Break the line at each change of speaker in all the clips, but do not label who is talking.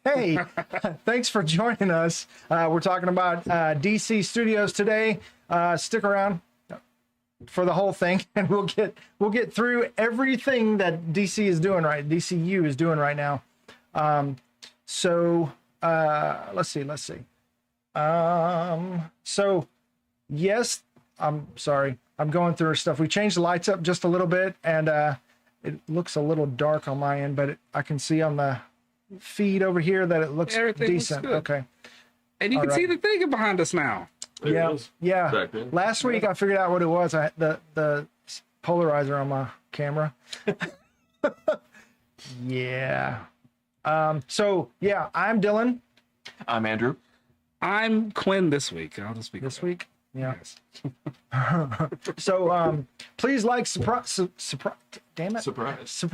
Hey, thanks for joining us. We're talking about DC Studios today. Stick around for the whole thing, and we'll get through everything that DCU is doing right now. Let's see. So yes, I'm sorry. I'm going through our stuff. We changed the lights up just a little bit, and it looks a little dark on my end, but I can see on the feed over here that it looks decent. Looks okay.
And you can see the thing behind us now.
Yeah. Last week I figured out what it was. I had the polarizer on my camera. Yeah. So yeah, I'm Dylan.
I'm Andrew.
I'm Quinn this week. I'll just be
this week. Yeah. Yes. So please like surprise. Damn it. Surprise.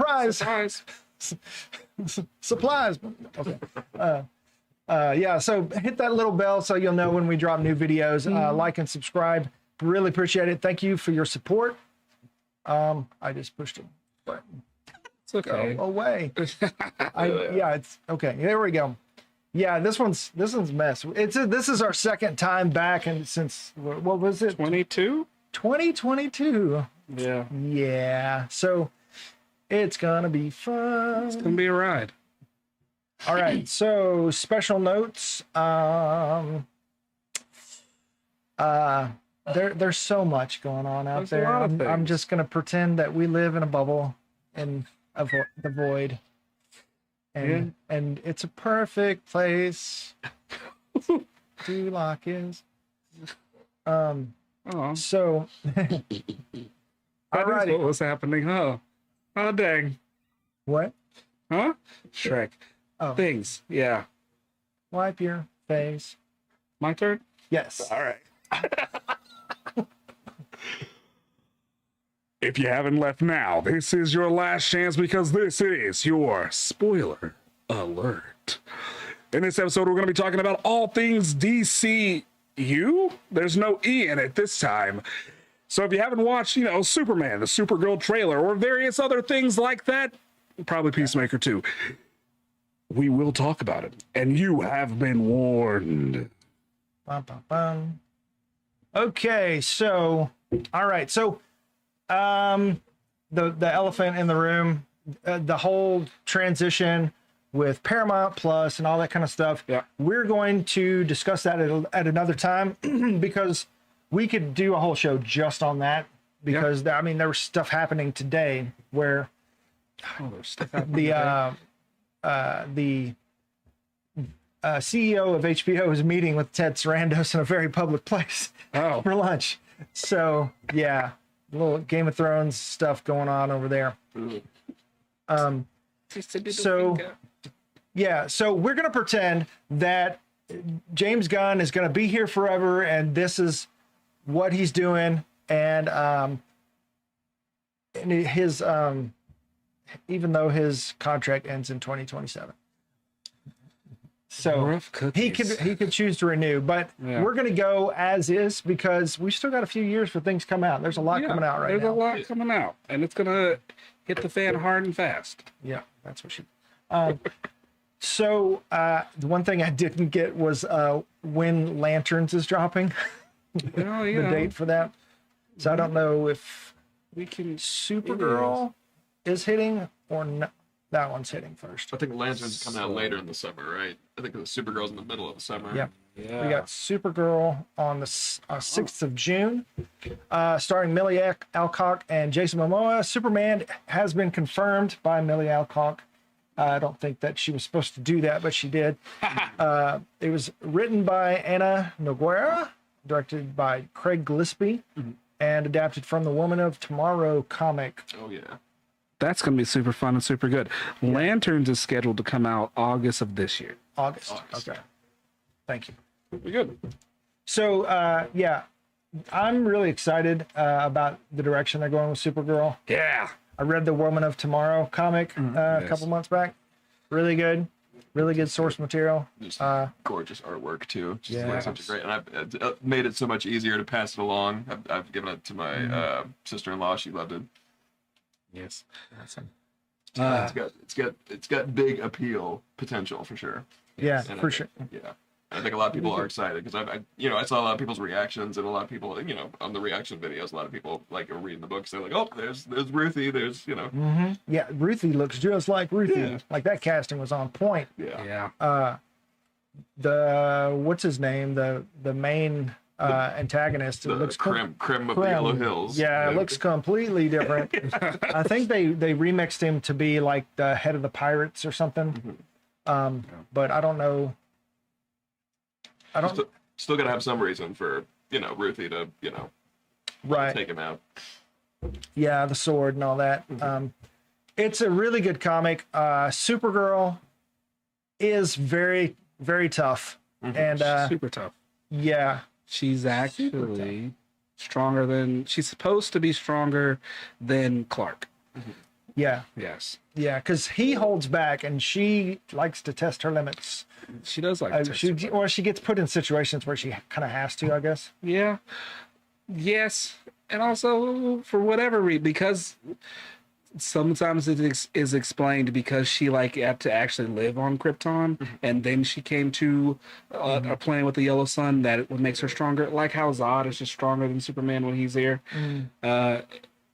Supplies. Okay. Yeah, so hit that little bell so you'll know when we drop new videos. Like and subscribe. Really appreciate it. Thank you for your support. I just pushed a button.
It's okay.
Go away. Yeah, it's okay. There we go. Yeah, this one's mess. This is our second time back, and since what was it? 2022.
Yeah.
Yeah. So it's gonna be fun.
It's gonna be a ride.
All right. So special notes. There's so much going on out there. I'm just gonna pretend that we live in a bubble and the void. And it's a perfect place to lock is. So
that is what was happening, huh? Oh dang.
What?
Huh? Shrek.
Oh.
Things. Yeah.
Wipe your face.
My turn?
Yes.
All right. If you haven't left now, this is your last chance because this is your spoiler alert. In this episode, we're going to be talking about all things DCU. There's no E in it this time. So if you haven't watched, Superman, the Supergirl trailer, or various other things like that, probably Peacemaker too, we will talk about it. And you have been warned.
Bum, bum, bum. Okay, so, all right. So, the elephant in the room, the whole transition with Paramount Plus and all that kind of stuff.
Yeah.
We're going to discuss that at another time because we could do a whole show just on that because there was stuff happening today where the CEO of HBO is meeting with Ted Sarandos in a very public place for lunch. So yeah, a little Game of Thrones stuff going on over there. So we're gonna pretend that James Gunn is gonna be here forever, and this is what he's doing, and his even though his contract ends in 2027. So he could choose to renew, but we're going to go as is because we still got a few years for things to come out. There's a lot coming out right now.
There's a lot coming out, and it's going to hit the fan hard and fast.
Yeah, that's what she... So the one thing I didn't get was when Lanterns is dropping. The date for that. So I don't know if Supergirl is hitting or not. That one's hitting first.
I think Lanterns come out later in the summer, right? I think the Supergirl's in the middle of the summer.
Yeah. We got Supergirl on the 6th of June, starring Millie Alcock and Jason Momoa. Superman has been confirmed by Millie Alcock. I don't think that she was supposed to do that, but she did. It was written by Anna Nogueira, directed by Craig Gillespie, and adapted from the Woman of Tomorrow comic.
Oh, yeah.
That's going to be super fun and super good. Yeah. Lanterns is scheduled to come out August of this year.
August. Okay. Thank you.
We're good.
So, I'm really excited about the direction they're going with Supergirl.
Yeah.
I read the Woman of Tomorrow comic a couple months back. Really good. Really good source material.
Just gorgeous artwork, too. Just such a great... And I've made it so much easier to pass it along. I've given it to my sister-in-law. She loved it.
Yes.
Awesome.
It's got big appeal potential for sure.
Yeah,
And
for sure.
Yeah. I think a lot of people are excited because I saw a lot of people's reactions and a lot of people, on the reaction videos, a lot of people like are reading the books. They're like, oh, there's Ruthie,
Yeah, Ruthie looks just like Ruthie.
Yeah.
Like that casting was on point.
Yeah.
What's his name? The main antagonist. It
The
looks
Krim of the Yellow Hills.
Yeah, it looks completely different. I think they remixed him to be like the head of the pirates or something. But I don't know. I don't.
Still gotta have some reason for Ruthie to
Right.
take him out.
Yeah, the sword and all that. It's a really good comic. Supergirl is very, very tough. And
super tough.
yeah,
She's actually stronger than she's supposed to be stronger than Clark.
yeah,
Yes,
yeah, because he holds back and she likes to test her limits.
she does like to test her.
She gets put in situations where she kind of has to, I guess.
Yeah. Yes. And also for whatever reason, because sometimes it is explained because she had to actually live on Krypton, and then she came to a planet with the yellow sun that it makes her stronger. Like how Zod is just stronger than Superman when he's there.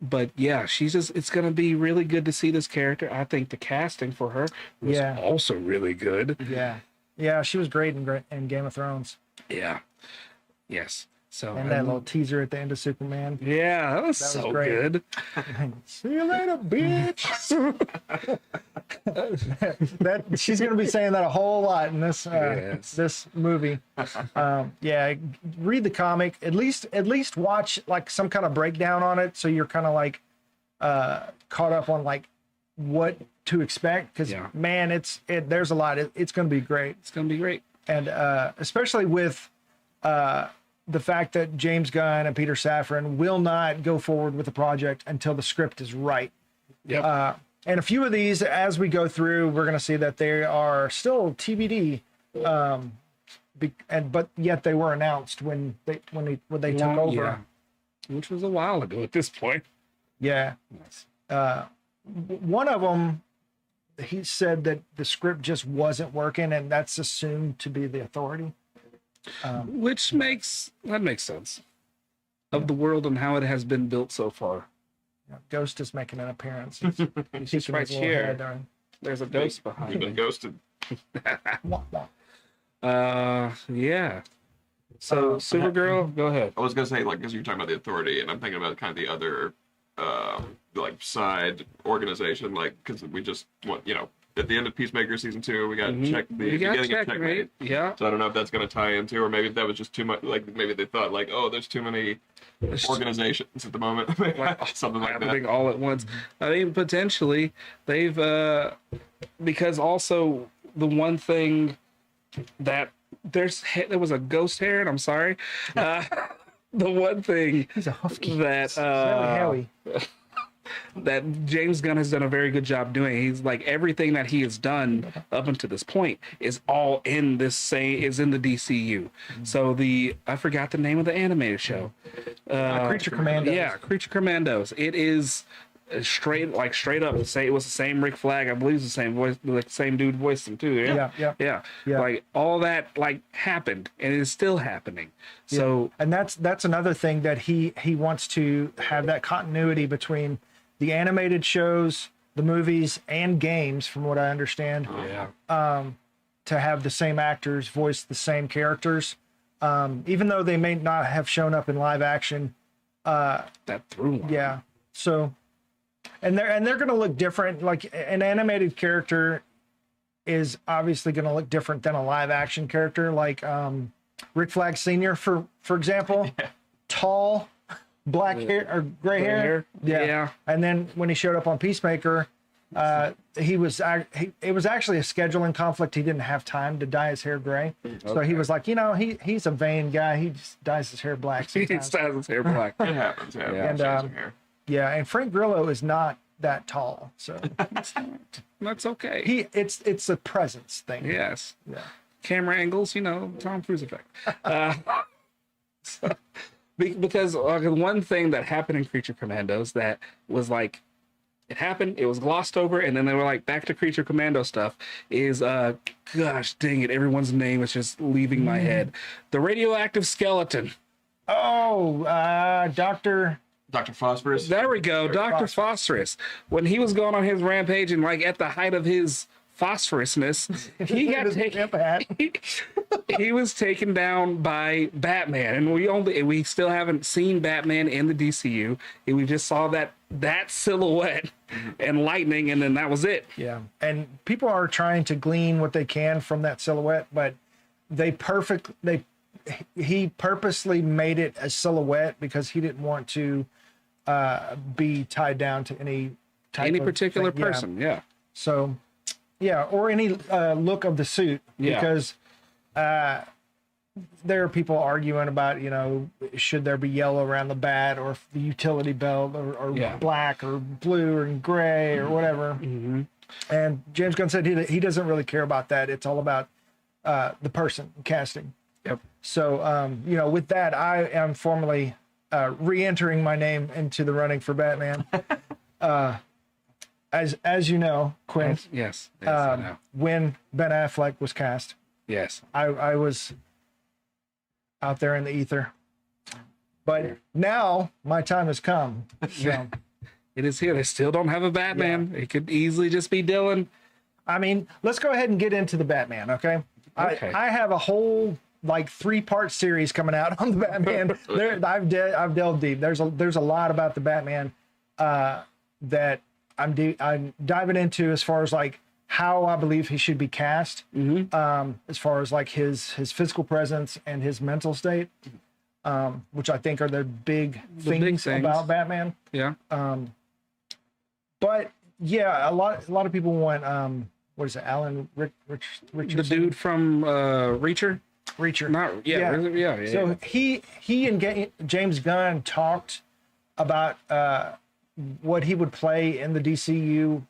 But yeah, it's going to be really good to see this character. I think the casting for her was also really good.
Yeah, she was great in Game of Thrones.
Yeah. Yes. So
And that little teaser at the end of Superman.
yeah, that was so
great.
good.
See you later, bitch. that she's gonna be saying that a whole lot in this this movie. Yeah, read the comic. At least watch like some kind of breakdown on it, so you're kind of like caught up on like what to expect. Because man, there's a lot. It's gonna be great.
It's gonna be great,
and especially with the fact that James Gunn and Peter Safran will not go forward with the project until the script is right.
Yep.
And a few of these, as we go through, we're going to see that they are still TBD, but yet they were announced when they took over.
Yeah. Which was a while ago at this point.
Yeah. One of them, he said that the script just wasn't working, and that's assumed to be the Authority.
Which makes sense of the world and how it has been built so far.
Yeah, Ghost is making an appearance.
He's right here. There's a ghost behind
You've
me.
been ghosted.
Yeah. So Supergirl, go ahead.
I was gonna say, because you're talking about the Authority, and I'm thinking about kind of the other side organization, because we just want at the end of Peacemaker season 2, we got the beginning of Checkmate.
Yeah.
So I don't know if that's going to tie into, or maybe that was just too much. Maybe they thought there's too many organizations at the moment, something like that.
Happening all at once. I mean, potentially they've because also the one thing that there was a ghost hair, and I'm sorry. The one thing
He's a husky.
that
Howie.
that James Gunn has done a very good job doing. He's everything that he has done up until this point is all in the DCU. So I forgot the name of the animated show.
Creature Commandos.
Yeah, Creature Commandos. It is straight up. Say it was the same Rick Flag. I believe it's the same voice, same dude voiced him too. Yeah. All that happened, and it is still happening. So
and that's another thing that he wants to have that continuity between the animated shows, the movies, and games, from what I understand. To have the same actors voice the same characters, even though they may not have shown up in live action.
That through line.
Yeah. So, and they're going to look different. Like an animated character is obviously going to look different than a live action character. Like Rick Flag Sr. for example, tall, black hair or gray hair. Yeah. And then when he showed up on Peacemaker, it was actually a scheduling conflict. He didn't have time to dye his hair gray, so he was like, he's a vain guy. He just dyes his hair black.
He dyes his hair black.
It happens.
And Frank Grillo is not that tall, so
that's okay.
It's a presence thing.
Yes.
Yeah.
Camera angles, Tom Cruise effect. Because one thing that happened in Creature Commandos that was It happened. It was glossed over, and then they were like, back to Creature Commando stuff. Is gosh dang it, everyone's name is just leaving my head. The radioactive skeleton.
Oh, Dr.
Phosphorus.
There we go, Dr. Phosphorus. When he was going on his rampage and like at the height of his phosphorousness, he got taken. He was taken down by Batman, and we still haven't seen Batman in the DCU. And we just saw that silhouette and lightning, and then that was it.
Yeah, and people are trying to glean what they can from that silhouette, but he purposely made it a silhouette because he didn't want to be tied down to any
particular
thing.
person. Yeah.
So, yeah, or any look of the suit, because there are people arguing about, should there be yellow around the bat, or the utility belt, or black or blue or gray or whatever. Mm-hmm. And James Gunn said he doesn't really care about that. It's all about the person casting.
Yep.
So, with that, I am formally re-entering my name into the running for Batman. As you know, Quinn.
Yes. I know.
When Ben Affleck was cast.
Yes.
I was out there in the ether. But now my time has come. So.
It is here. They still don't have a Batman. Yeah. It could easily just be Dylan.
I mean, let's go ahead and get into the Batman, okay? I have a whole 3-part series coming out on the Batman. I've delved deep. There's a lot about the Batman that I'm diving into, as far as how I believe he should be cast, as far as his physical presence and his mental state, which I think are the big things about Batman.
Yeah.
But yeah, a lot of people want what is it, Alan Richardson?
The dude from Reacher.
Not
yeah.
So he and James Gunn talked about what he would play in the DCU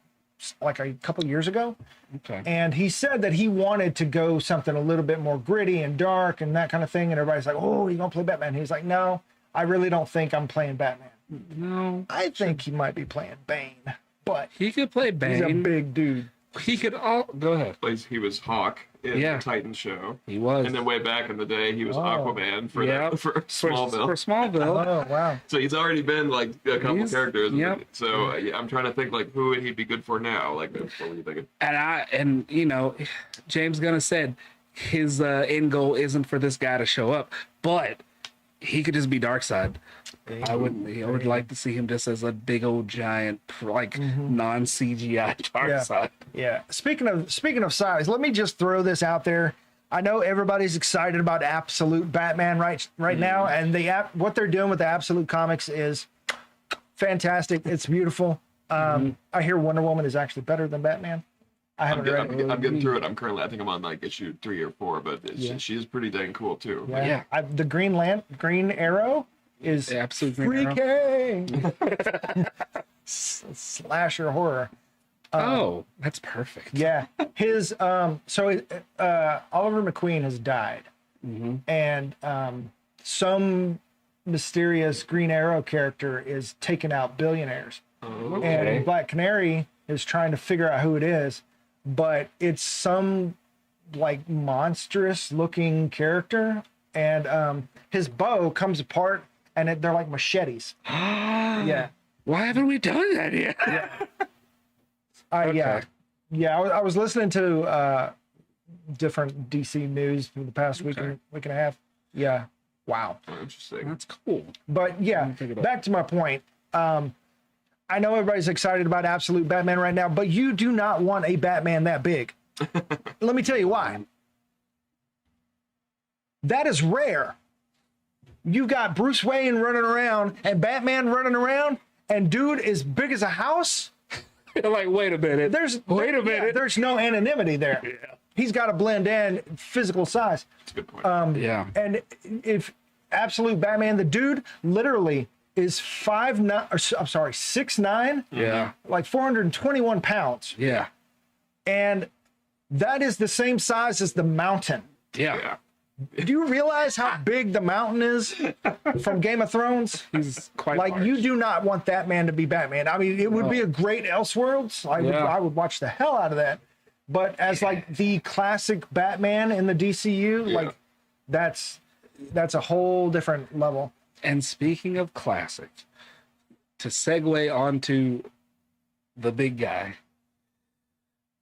a couple years ago.
Okay.
And he said that he wanted to go something a little bit more gritty and dark and that kind of thing. And everybody's like, "Oh, you're gonna play Batman?" He's like, "No, I really don't think I'm playing Batman.
No,
I think he might be playing Bane, but
he could play Bane.
He's a big dude.
He could go ahead.
He was Hawk in the Titan show.
He was.
And then way back in the day, he was Aquaman for Smallville.
For Smallville.
Oh, wow.
So he's already been a couple characters.
Yep.
So I'm trying to think who would he be good for now? What were you thinking?
And James Gunn said his end goal isn't for this guy to show up, but he could just be Darkseid. I would like to see him just as a big old giant, non-CGI Darkseid.
Yeah. Speaking of size, let me just throw this out there. I know everybody's excited about Absolute Batman right now, and what they're doing with the Absolute comics is fantastic. It's beautiful. I hear Wonder Woman is actually better than Batman. I haven't read it.
I'm getting through it. I think I'm on issue 3 or 4, but she is pretty dang cool too.
Yeah. The Green Arrow is freaking slasher horror.
That's perfect.
Yeah, his Oliver McQueen has died, and some mysterious Green Arrow character is taking out billionaires, and Black Canary is trying to figure out who it is, but it's some monstrous looking character, and his bow comes apart. And they're like machetes. Yeah.
Why haven't we done that yet?
Yeah. I was listening to different DC news for the past week and a half. Yeah. Wow.
Interesting.
That's cool.
But yeah, back to my point. I know everybody's excited about Absolute Batman right now, but you do not want a Batman that big. Let me tell you why. That is rare. You've got Bruce Wayne running around and Batman running around, and dude is big as a house.
Wait a minute.
There's no anonymity there. Yeah. He's got to blend in physical size.
That's a good point.
And if Absolute Batman, the dude literally is 6'9".
Yeah.
421 pounds.
Yeah.
And that is the same size as the Mountain.
Yeah.
Do you realize how big the mountain is from Game of Thrones?
He's quite
Like,
large.
you do not want that man to be Batman. I mean, it would be a great Elseworlds. I would watch the hell out of that. But as like the classic Batman in the DCU, like that's a whole different level.
And speaking of classic, to segue onto the big guy,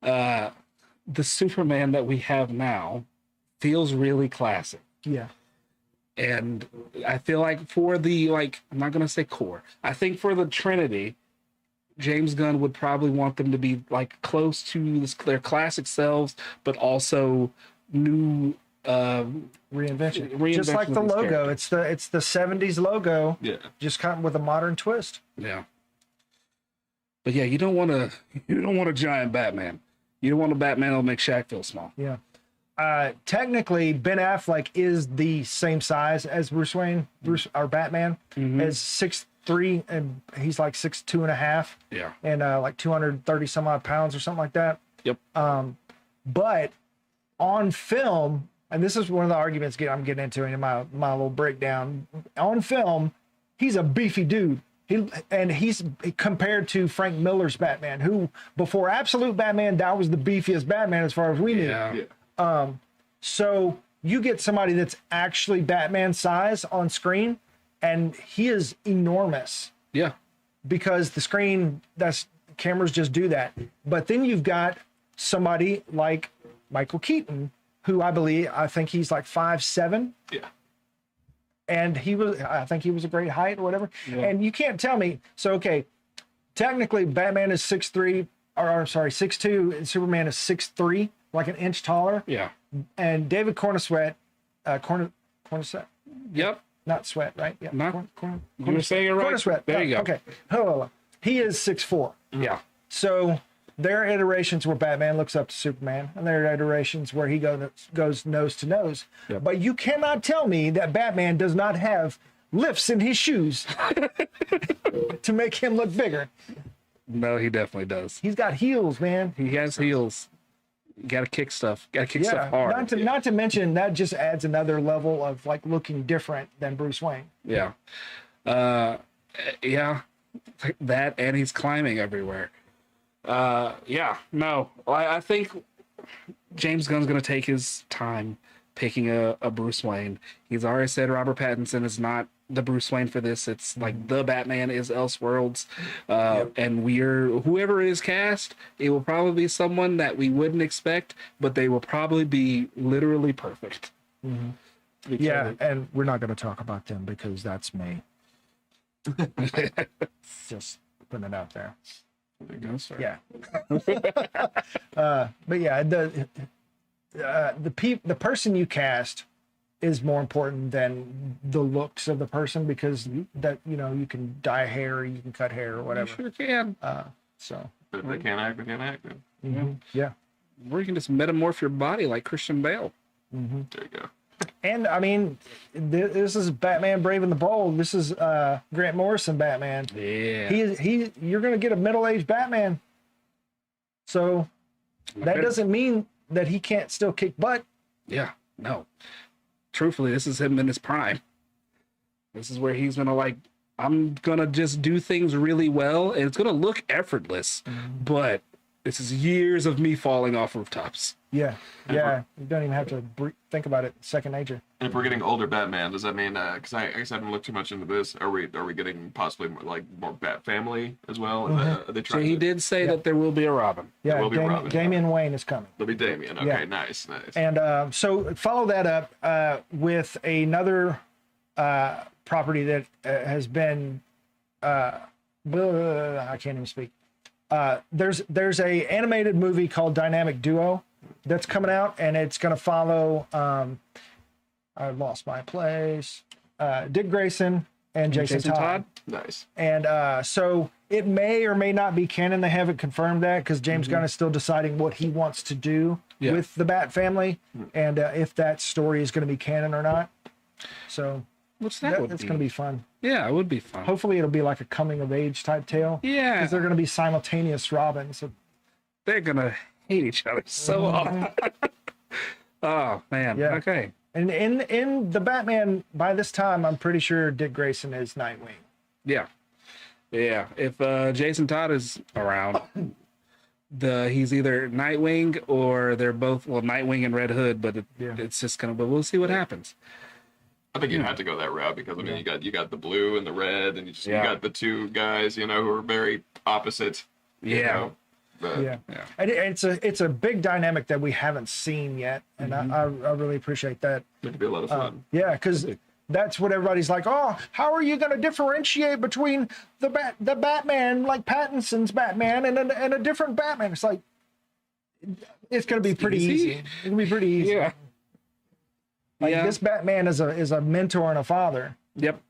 the Superman that we have now feels really classic.
Yeah.
And I feel like for the, like, I'm not going to say core, I think for the Trinity, James Gunn would probably want them to be like close to their classic selves, but also new
Reinvention. Just like the logo. It's the 70s logo.
Yeah.
Just kind of with a modern twist.
Yeah. But yeah, you don't want a giant Batman. You don't want a Batman that'll make Shaq feel small.
Yeah. Technically, Ben Affleck is the same size as Bruce Wayne, our Batman, is 6'3", and he's like 6'2.5".
Yeah.
And like 230 some odd pounds or something like that.
Yep.
But on film, and this is one of the arguments I'm getting into in my little breakdown. On film, he's a beefy dude. He's compared to Frank Miller's Batman, who before Absolute Batman, that was the beefiest Batman as far as we knew.
Yeah.
So you get somebody that's actually Batman size on screen, and he is enormous
Yeah.
because the screen, cameras just do that. But then you've got somebody like Michael Keaton, who I think he's like 5'7".
Yeah.
And I think he was a great height or whatever.
Yeah.
And you can't tell me. So, okay, technically Batman is 6'3", or sorry, 6'2", and Superman is 6'3", like an inch taller.
Yeah.
And David Cornsweet, Cornsweet,
Yep.
not Sweat, right? Yeah.
Not- You were saying it right.
Cornsweet.
There you go.
Okay. Oh, he is 6'4".
Yeah.
So there are iterations where Batman looks up to Superman, and there are iterations where he goes nose to nose.
Yep.
But you cannot tell me that Batman does not have lifts in his shoes to make him look bigger.
No, he definitely does.
He's got heels, man.
He has heels. You gotta kick stuff. Gotta kick stuff hard.
Not to mention that just adds another level of like looking different than Bruce Wayne.
Yeah. Yeah. That, and he's climbing everywhere. Yeah. No. I think James Gunn's gonna take his time picking a Bruce Wayne. He's already said Robert Pattinson is not the Bruce Wayne for this. It's like the Batman is Elseworlds. And whoever is cast, it will probably be someone that we wouldn't expect, but they will probably be literally perfect.
Yeah, and we're not going to talk about them because that's me. Just putting it out there.
There you go, sir.
Yeah. But yeah, the person you cast is more important than the looks of the person, because that, you can dye hair, or you can cut hair or
You
whatever.
sure can.
So
But if they can't act, they can't act.
yeah.
Or you can just metamorph your body like Christian Bale.
There you go.
And I mean, this is Batman Brave and the Bold. This is Grant Morrison Batman.
Yeah.
You're gonna get a middle-aged Batman. So that doesn't mean that he can't still kick butt.
Yeah. No. Truthfully, this is him in his prime. This is where he's gonna I'm gonna just do things really well, and it's gonna look effortless, but this is years of me falling off rooftops.
Yeah. You don't even have to think about it. Second nature.
And if we're getting older Batman, does that mean? Because I guess I haven't looked too much into this. Are we getting possibly more Bat Family as well? Are they
So
trying
he
to-
did say that there will be a Robin.
Yeah,
will be Robin.
Damian Wayne is coming.
There'll be Damian. Okay,
Yeah.
nice.
And so follow that up with another property that has been I can't even speak. There's a animated movie called Dynamic Duo that's coming out, and it's going to follow I lost my place, Dick Grayson and Jason Todd.
Nice.
And so it may or may not be canon. They haven't confirmed that because James Gunn is still deciding what he wants to do with the Bat family, and if that story is going to be canon or not. So
What's
it's going to be fun.
Yeah, it would be fun.
Hopefully it'll be like a coming of age type tale.
Yeah.
Because they're going to be simultaneous Robins. So,
They're gonna hate each other so often. Oh man.
Yeah.
Okay.
And in the Batman, by this time, I'm pretty sure Dick Grayson is Nightwing.
Yeah. Yeah. If Jason Todd is around, he's either Nightwing or they're both, well, Nightwing and Red Hood, but it's just gonna, but we'll see what happens.
I think you have to go that route because I mean you got the blue and the red, and you got the two guys, who are very opposite.
Yeah.
And it's a big dynamic that we haven't seen yet, and I really appreciate that.
It could be a lot of fun.
Yeah, because that's what everybody's like. Oh, how are you going to differentiate between the Batman like Pattinson's Batman and a different Batman? It's like it's going to be pretty easy. It's going to be pretty easy.
Yeah.
Like this Batman is a mentor and a father.
Yep.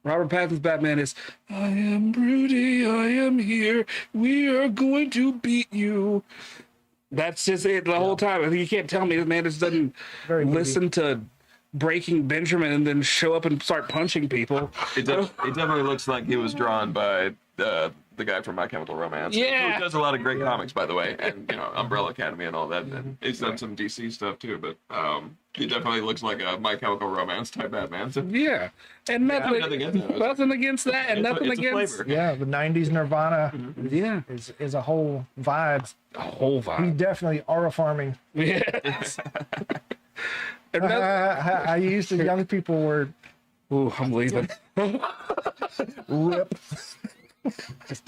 Robert Pattinson's Batman is, I am Rudy, I am here, we are going to beat you. That's just it the whole time. You can't tell me this man just doesn't listen to Breaking Benjamin and then show up and start punching people.
It definitely looks like he was drawn by the guy from My Chemical Romance.
Yeah.
Who does a lot of great comics, by the way, and Umbrella Academy and all that. And he's done some DC stuff too, but he definitely looks like a My Chemical Romance type Batman. So.
Yeah, and nothing against that, and nothing against
the
'90s Nirvana.
Yeah,
is a whole vibe.
A whole vibe.
He definitely aura farming.
Yes.
I used to young people were.
Ooh, I'm leaving.
Rip.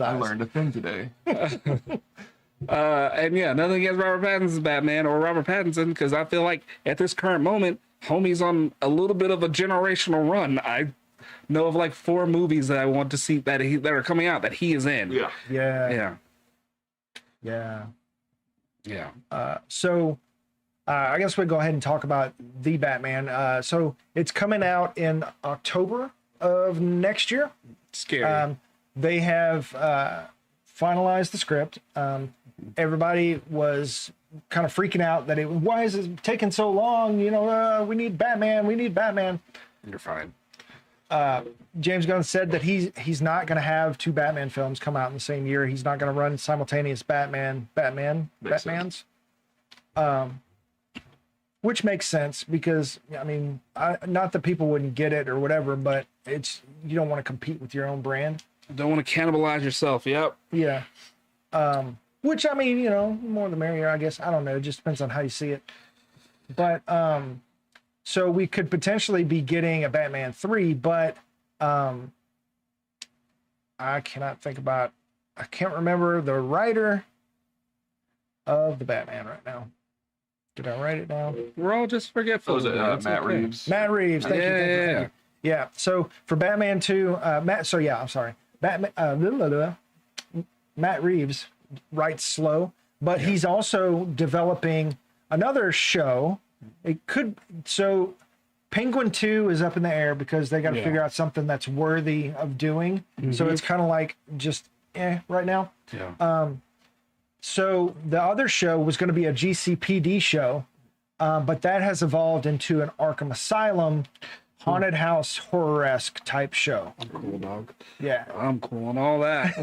I learned a thing today.
And nothing against Robert Pattinson's Batman or Robert Pattinson, because I feel like at this current moment, homie's on a little bit of a generational run. I know of like 4 movies that I want to see that are coming out that he is in.
Yeah.
So I guess we'll go ahead and talk about the Batman. So it's coming out in October of next year.
Scary.
They have finalized the script. Everybody was kind of freaking out that why is it taking so long? We need Batman. We need Batman.
You're fine.
James Gunn said that he's not going to have 2 Batman films come out in the same year. He's not going to run simultaneous Batmans. Which makes sense because, I mean, not that people wouldn't get it or whatever, but you don't want to compete with your own brand.
Don't want to cannibalize yourself. Yep.
Yeah. Which, I mean, more the merrier, I guess. I don't know. It just depends on how you see it. But, so we could potentially be getting a Batman 3, but I can't remember the writer of the Batman right now. Did I write it down?
We're all just forgetful.
Was it Matt Reeves?
Matt Reeves. Thank you. Yeah. So for Batman 2, Matt Reeves writes slow, but he's also developing another show. Penguin 2 is up in the air because they got to figure out something that's worthy of doing. So it's kind of like just right now.
Yeah.
So the other show was going to be a GCPD show, but that has evolved into an Arkham Asylum haunted house horror-esque type show.
I'm cool, dog.
Yeah.
I'm cool and all that.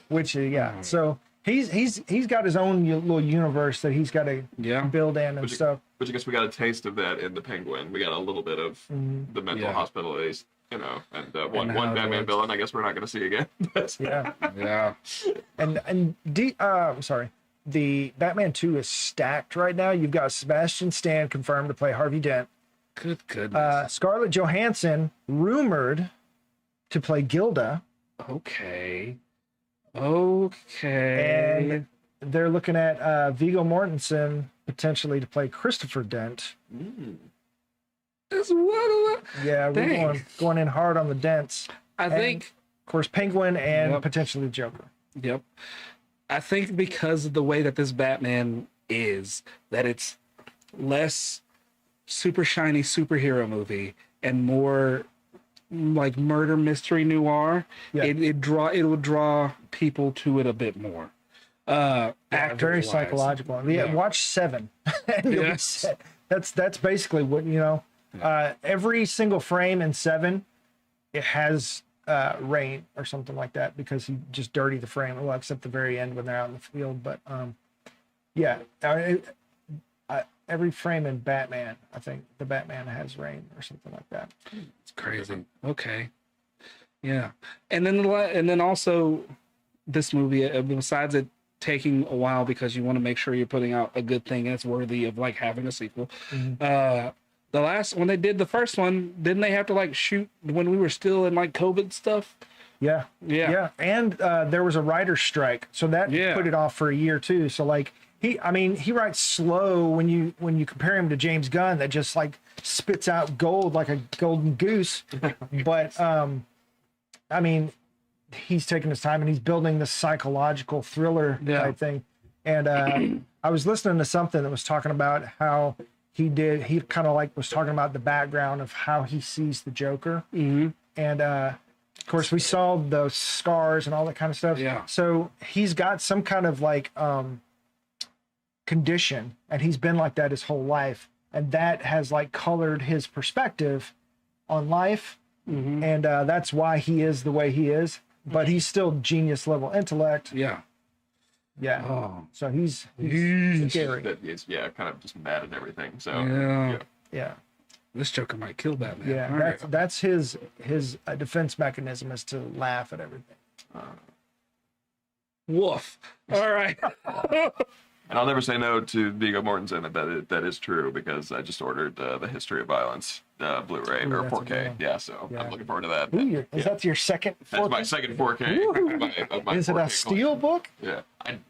Which so he's got his own little universe that he's got to build in and stuff.
But I guess we got a taste of that in the Penguin. We got a little bit of the mental hospital days, and one Batman villain. I guess we're not going to see again.
Yeah.
And the Batman 2 is stacked right now. You've got Sebastian Stan confirmed to play Harvey Dent.
Good goodness.
Scarlett Johansson rumored to play Gilda.
Okay.
And they're looking at Viggo Mortensen potentially to play Christopher Dent. Yeah, we're going in hard on the Dents.
I think,
of course, Penguin and potentially the Joker.
Yep. I think because of the way that this Batman is, that it's less super shiny superhero movie and more like murder mystery noir. It will draw people to it a bit more.
Very psychological. Watch 7 and you'll be set. That's basically what every single frame in 7 it has rain or something like that because he just dirtied the frame, well, except the very end when they're out in the field. But every frame in Batman. I think the Batman has rain or something like that.
It's crazy. Okay. Yeah. And then also this movie, besides it taking a while because you want to make sure you're putting out a good thing and it's worthy of like having a sequel. When they did the first one, didn't they have to like shoot when we were still in like COVID stuff?
Yeah. And there was a writer's strike, so that put it off for a year too. So like he writes slow when you compare him to James Gunn, that just like spits out gold like a golden goose. But I mean, he's taking his time and he's building this psychological thriller type thing. And I was listening to something that was talking about how he kind of like was talking about the background of how he sees the Joker. And of course we saw those scars and all that kind of stuff. So he's got some kind of like condition, and he's been like that his whole life, and that has like colored his perspective on life. And that's why he is the way he is, but he's still genius level intellect. So he's scary.
He's kind of just mad at everything. So
Yeah.
This Joker might kill Batman.
Yeah, that's his defense mechanism, is to laugh at everything.
Woof. All right.
And I'll never say no to Viggo Mortensen. That is true, because I just ordered the History of Violence Blu-ray or 4K. Yeah, so I'm looking forward to that.
Ooh, is that your second 4K?
That's my second 4K. of my
is it
4K
a steel book?
Yeah.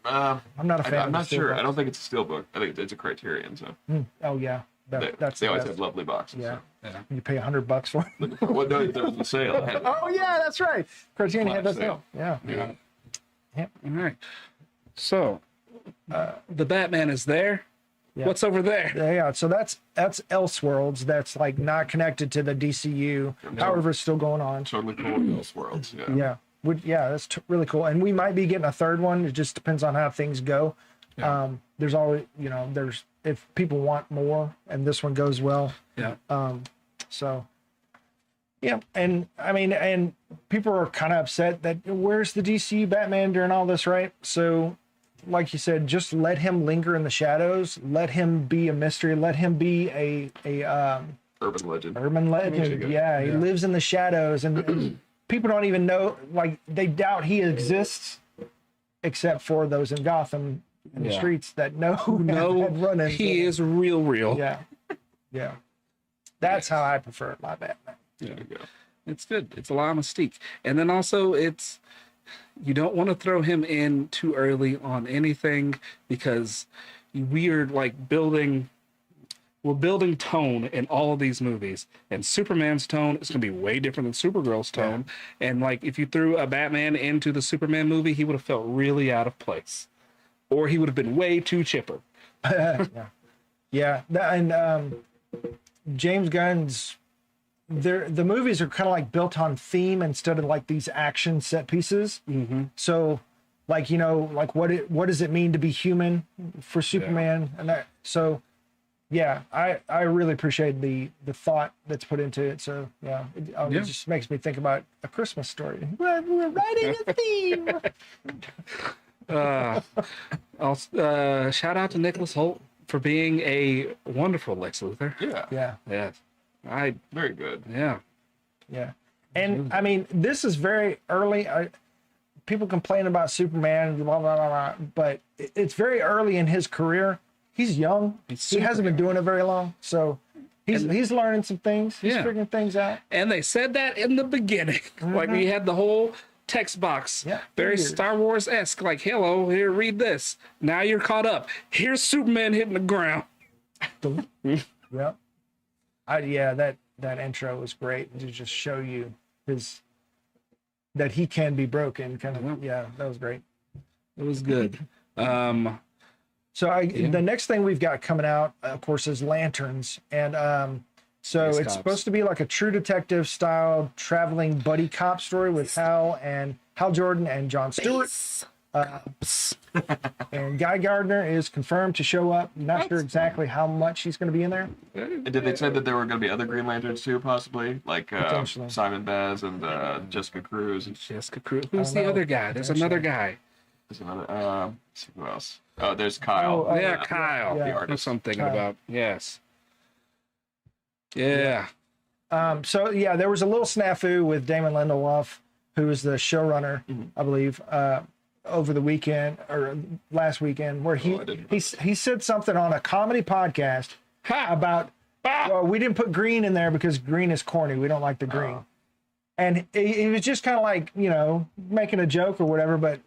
I'm not a fan.
I'm not sure.
Books.
I don't think it's a steel book. I think it's a Criterion. So.
Oh yeah.
They always have lovely boxes.
Yeah.
So.
You pay $100 for it.
Well, no, there was a sale.
Oh yeah, that's right. Criterion had that sale. Yeah.
All right. So the Batman is there.
Yeah.
What's over there?
Yeah. So that's Elseworlds. That's like not connected to the DCU. However, it's still going on.
Totally cool with Elseworlds.
Yeah. That's really cool. And we might be getting a third one. It just depends on how things go. There's always, if people want more and this one goes well. So yeah. And I mean, and people are kind of upset that where's the DCU Batman during all this, right? So like you said, just let him linger in the shadows. Let him be a mystery. Let him be a
urban legend.
He lives in the shadows, and people don't even know. Like, they doubt he exists, except for those in Gotham in the streets that know running.
He is real.
Yeah. That's how I prefer my Batman.
It's good. It's a lot of mystique, and then also you don't want to throw him in too early on anything, because we're building tone in all of these movies, and Superman's tone is going to be way different than Supergirl's tone. And like, if you threw a Batman into the Superman movie, he would have felt really out of place, or he would have been way too chipper.
And James Gunn's the movies are kind of like built on theme instead of like these action set pieces. So like, what does it mean to be human for Superman? And that, so I really appreciate the thought that's put into it. So it just makes me think about A Christmas Story. We're writing a theme.
I'll shout out to Nicholas Hoult for being a wonderful Lex Luthor.
Yeah.
Very good.
Yeah. And I mean, this is very early. People complain about Superman, blah, blah, blah, blah, but it's very early in his career. He's young. He hasn't been doing it very long. So he's learning some things. He's figuring things out.
And they said that in the beginning. Like, we had the whole text box. Very Star Wars-esque. Like, hello, here, read this. Now you're caught up. Here's Superman hitting the ground.
That intro was great to just show you that he can be broken. That was great.
It was good.
The next thing we've got coming out, of course, is Lanterns, and it's supposed to be like a True Detective style traveling buddy cop story with Hal Jordan and Jon Stewart. And Guy Gardner is confirmed to show up. Not sure exactly how much he's going to be in there.
And did they say that there were going to be other Green Lanterns too, possibly? Like Simon Baz and Jessica Cruz.
Who's the other guy? There's another guy.
Who else? Oh, there's Kyle.
Oh,
Yeah, Kyle.
yeah.
The artist.
That's what I'm thinking
Kyle.
about. Yes. Yeah.
So yeah, there was a little snafu with Damon Lindelof, who is the showrunner, I believe, over the weekend or last weekend, where he said something on a comedy podcast about well, we didn't put green in there because green is corny. We don't like the green. And he was just kind of like, you know, making a joke or whatever, but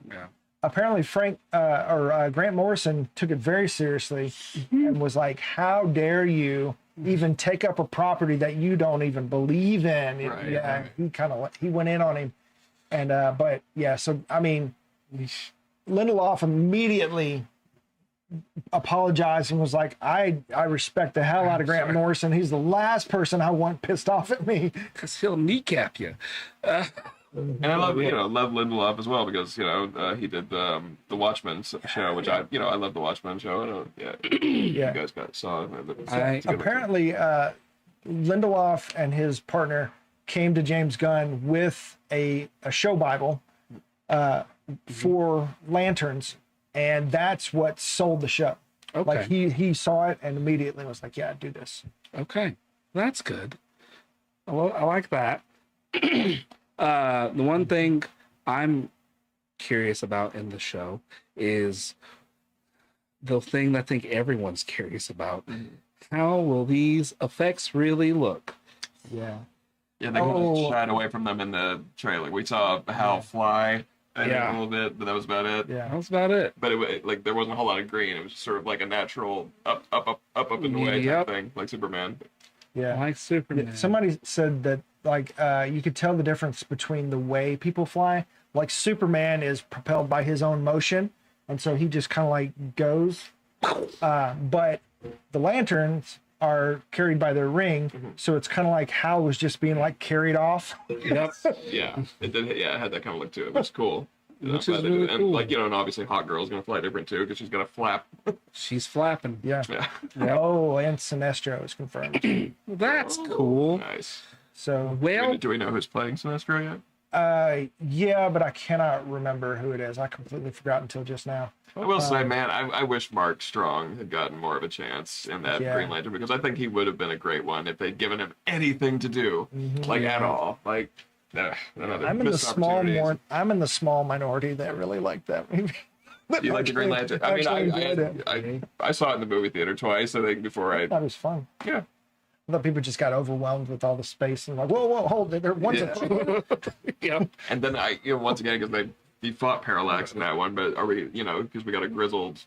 apparently Grant Morrison took it very seriously and was like, how dare you even take up a property that you don't even believe in? He went in on him. And but yeah, so I mean, Lindelof immediately apologized and was like, I respect the hell out of Grant Morrison. He's the last person I want pissed off at me.
Because he'll kneecap you.
And I love Lindelof as well because he did the Watchmen show, which I love the Watchmen show. You guys saw it.
Apparently, Lindelof and his partner came to James Gunn with a show Bible for Lanterns, and that's what sold the show.
Okay.
Like he saw it and immediately was like, yeah, do this.
Okay. That's good. I like that. The one thing I'm curious about in the show is the thing that I think everyone's curious about. How will these effects really look?
Yeah.
Yeah, they kind of shied away from them in the trailer. We saw Hal fly a little bit, but that was about it.
Yeah,
that was about it.
But it there wasn't a whole lot of green. It was just sort of like a natural up and away type thing, like Superman.
Yeah,
like Superman.
Somebody said that you could tell the difference between the way people fly. Like Superman is propelled by his own motion, and so he just kind of like goes. But the Lanterns are carried by their ring, so it's kind of like Hal was just being like carried off.
Yep.
Yeah, it did. Yeah, it had that kind of look to it. It was cool.
Which is really cool.
And and obviously Hot Girl's gonna fly different too because she's gonna flap.
She's flapping.
Yeah.
Yep.
Oh, and Sinestro is confirmed.
That's cool.
Nice.
So
do we know who's playing Sinestro yet?
Yeah, but I cannot remember who it is. I completely forgot until just now.
I will say, man, I wish Mark Strong had gotten more of a chance in that Green Lantern because I think he would have been a great one if they'd given him anything to do, at all. Like,
I'm in the small minority that really liked that movie.
You like the Green Lantern? I mean, I saw it in the movie theater twice. I think before I
thought it was fun.
Yeah.
I thought people just got overwhelmed with all the space and like, whoa, hold it. There one's
Yeah.
And then once again, because he fought Parallax in that one, but are we, because we got a grizzled,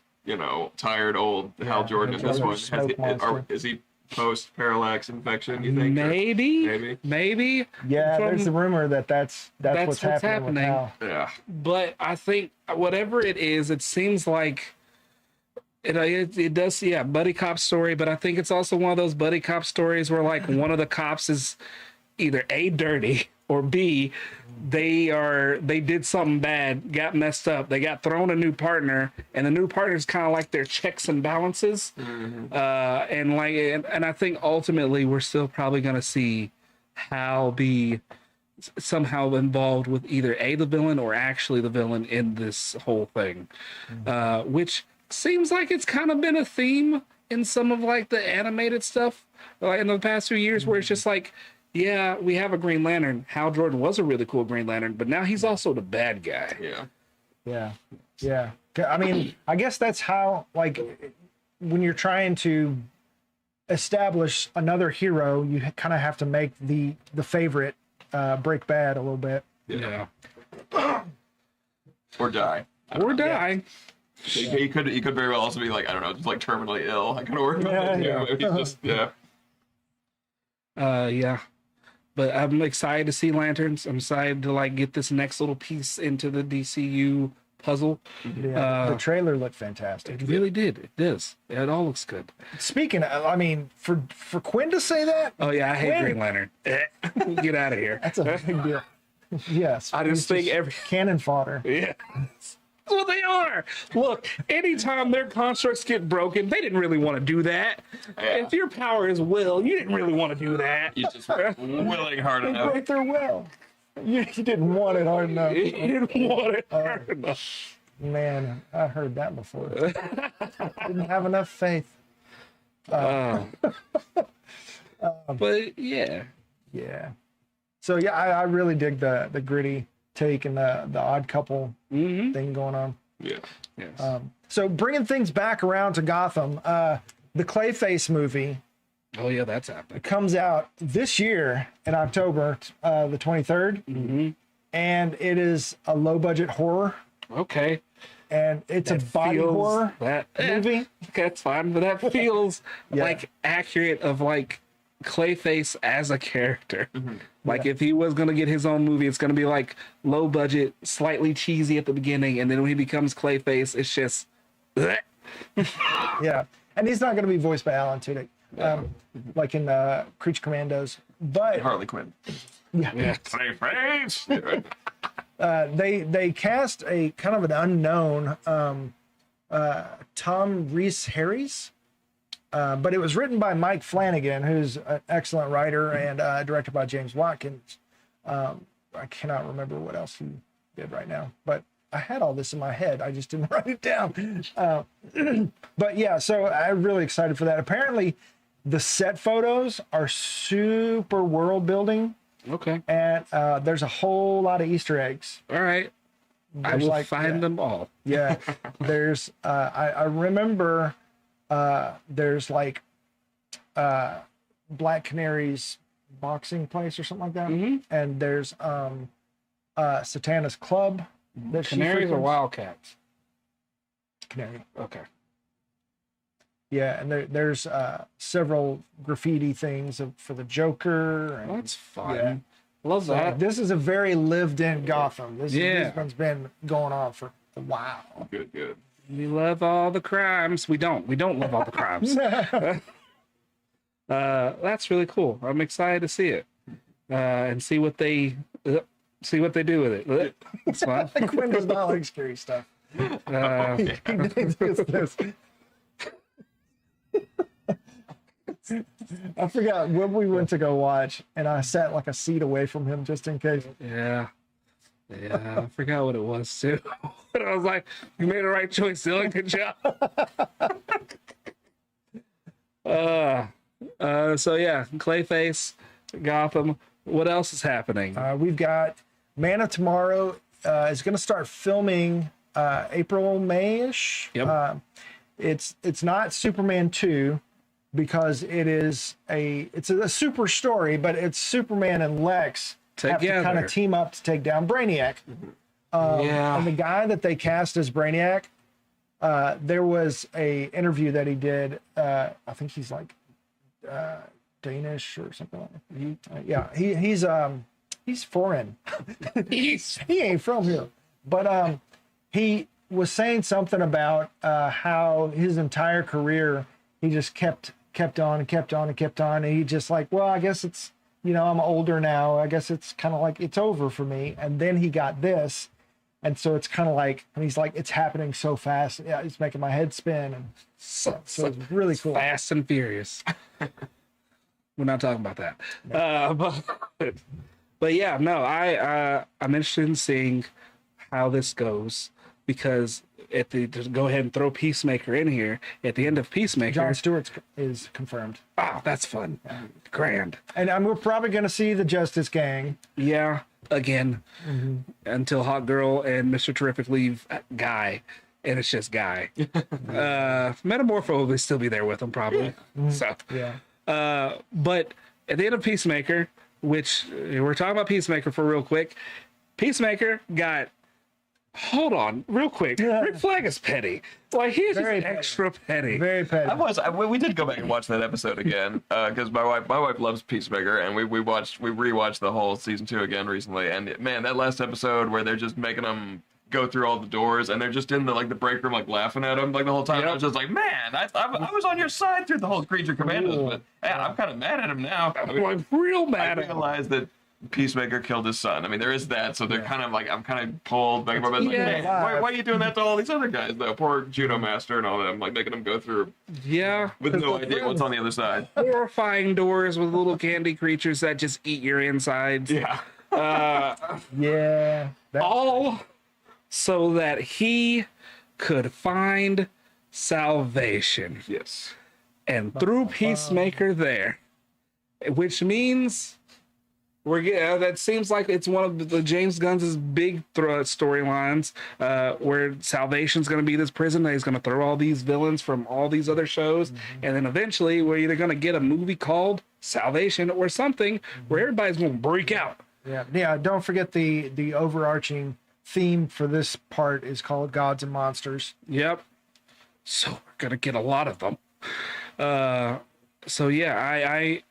tired old Hal Jordan in this one. Is he post Parallax infection? You think?
Maybe.
Yeah, there's a rumor that's what's happening. With Hal.
Yeah.
But I think whatever it is, it seems like. It does, buddy cop story, but I think it's also one of those buddy cop stories where like one of the cops is either A, dirty, or B, they did something bad, got messed up, they got thrown a new partner, and the new partner's kind of like their checks and balances. And I think ultimately we're still probably gonna see Hal be somehow involved with either the villain or actually the villain in this whole thing, which seems like it's kind of been a theme in some of like the animated stuff in the past few years where it's just like, yeah, we have a Green Lantern. Hal Jordan was a really cool Green Lantern, but now he's also the bad guy.
Yeah. I mean, I guess that's how, like, when you're trying to establish another hero, you kind of have to make the favorite break bad a little bit.
Yeah.
Or die. He could very well also be like, I don't know, just like terminally ill. I kind of worry about that too. He's just
But I'm excited to see Lanterns. I'm excited to like get this next little piece into the DCU puzzle.
Yeah, the trailer looked fantastic.
It really did. It does. It all looks good.
Speaking of, I mean, for Quinn to say that.
Oh yeah, I hate Green Lantern. Get out of here.
That's a big deal. Yes.
I just think every
cannon fodder.
Yeah. Well, they are. Look, anytime their constructs get broken, they didn't really want to do that. Yeah. If your power is will, you didn't really want to do that.
You just weren't willing hard enough.
Break their will. You didn't want it hard enough.
You didn't want it hard enough.
Man, I heard that before. Didn't have enough faith.
But yeah.
Yeah. So yeah, I really dig the gritty take and the odd couple thing going on.
Yeah.
Yes.
So bringing things back around to Gotham, the Clayface movie
Oh yeah, that's happening.
comes out this year in October, the 23rd, and it is a low budget horror,
Okay.
and it's a body horror movie.
Okay, that's fine, but that feels
Yeah.
like accurate of like Clayface as a character. Like if he was gonna get his own movie, it's gonna be like low budget, slightly cheesy at the beginning, and then when he becomes Clayface, it's just
Yeah, and he's not going to be voiced by Alan Tudyk, like in Creature Commandos. But
Harley Quinn.
yeah.
Clayface.
they cast a kind of an unknown Tom Rhys Harris, but it was written by Mike Flanagan, who's an excellent writer, and directed by James Watkins. I cannot remember what else he did right now, but I had all this in my head. I just didn't write it down. But yeah, so I'm really excited for that. Apparently, the set photos are super world building,
Okay.
and there's a whole lot of Easter eggs.
All right. I
There's
will find them all.
Yeah, there's I remember there's like Black Canary's boxing place or something like that, and there's Satana's club that she
Canaries or
frequents.
Wildcats?
Canary.
Okay.
Yeah, and there's several graffiti things for the Joker. And,
That's fun.
Yeah.
Love
so
that.
this is a very lived-in Gotham. This one's been going on for a while.
Good.
We love all the crimes. We don't love all the crimes. That's really cool. I'm excited to see it and see what they do with it. It's fun.
Quinn does not like scary stuff. This. I forgot when we went to go watch, and I sat like a seat away from him just in case.
Yeah, I forgot what it was too. But I was like, "You made the right choice, Dylan. Good job." So yeah, Clayface, Gotham. What else is happening?
We've got Man of Tomorrow is going to start filming April, May-ish.
Yep.
It's not Superman 2 because it's a super story, but it's Superman and Lex have to kind
Together.
of team up to take down Brainiac. And the guy that they cast as Brainiac, there was a interview that he did. I think he's like Danish or something like that. He's foreign. He ain't from here. But he was saying something about how his entire career he just kept on and kept on and kept on, and he just like, well, I guess it's, I'm older now. I guess it's kind of like it's over for me. And then he got this, and so it's kind of like, and he's like, it's happening so fast. Yeah, it's making my head spin, and so it's really cool.
Fast and Furious. We're not talking about that. But yeah, no, I'm interested in seeing how this goes, because to go ahead and throw Peacemaker in here at the end of Peacemaker.
Jon Stewart is confirmed.
Oh, that's fun. Grand.
And we're probably going to see the Justice Gang.
Yeah, again, until Hot Girl and Mr. Terrific leave Guy, and it's just Guy. Metamorpho will still be there with him, probably. So,
Yeah.
but at the end of Peacemaker, which we're talking about Peacemaker for real quick, Peacemaker got. Hold on, real quick. Rick Flag is petty. Like he's just
Very petty.
extra petty.
Very petty.
We did go back and watch that episode again because my wife loves Peacemaker, and we rewatched the whole season 2 again recently. And man, that last episode where they're just making them go through all the doors, and they're just in the break room laughing at him the whole time.
Yep.
I was just like, man, I was on your side through the whole Creature Commandos, but yeah, I'm kind of mad at him now.
I'm like real mad
I
at him.
realized that Peacemaker killed his son. I mean, there is that, so they're kind of like, I'm kind of pulled back. Like, man, why are you doing that to all these other guys, though? Poor Judo Master and all them, like making them go through with no idea what's on the other side.
Horrifying doors with little candy creatures that just eat your insides.
Yeah.
Yeah.
All so that he could find salvation.
Yes.
And through Peacemaker there, which means we're getting, that seems like it's one of the James Gunn's big storylines, where Salvation's going to be this prison that he's going to throw all these villains from all these other shows, and then eventually we're either going to get a movie called Salvation or something where everybody's going to break out.
Yeah. Don't forget the overarching theme for this part is called Gods and Monsters.
Yep. So we're going to get a lot of them. So yeah, I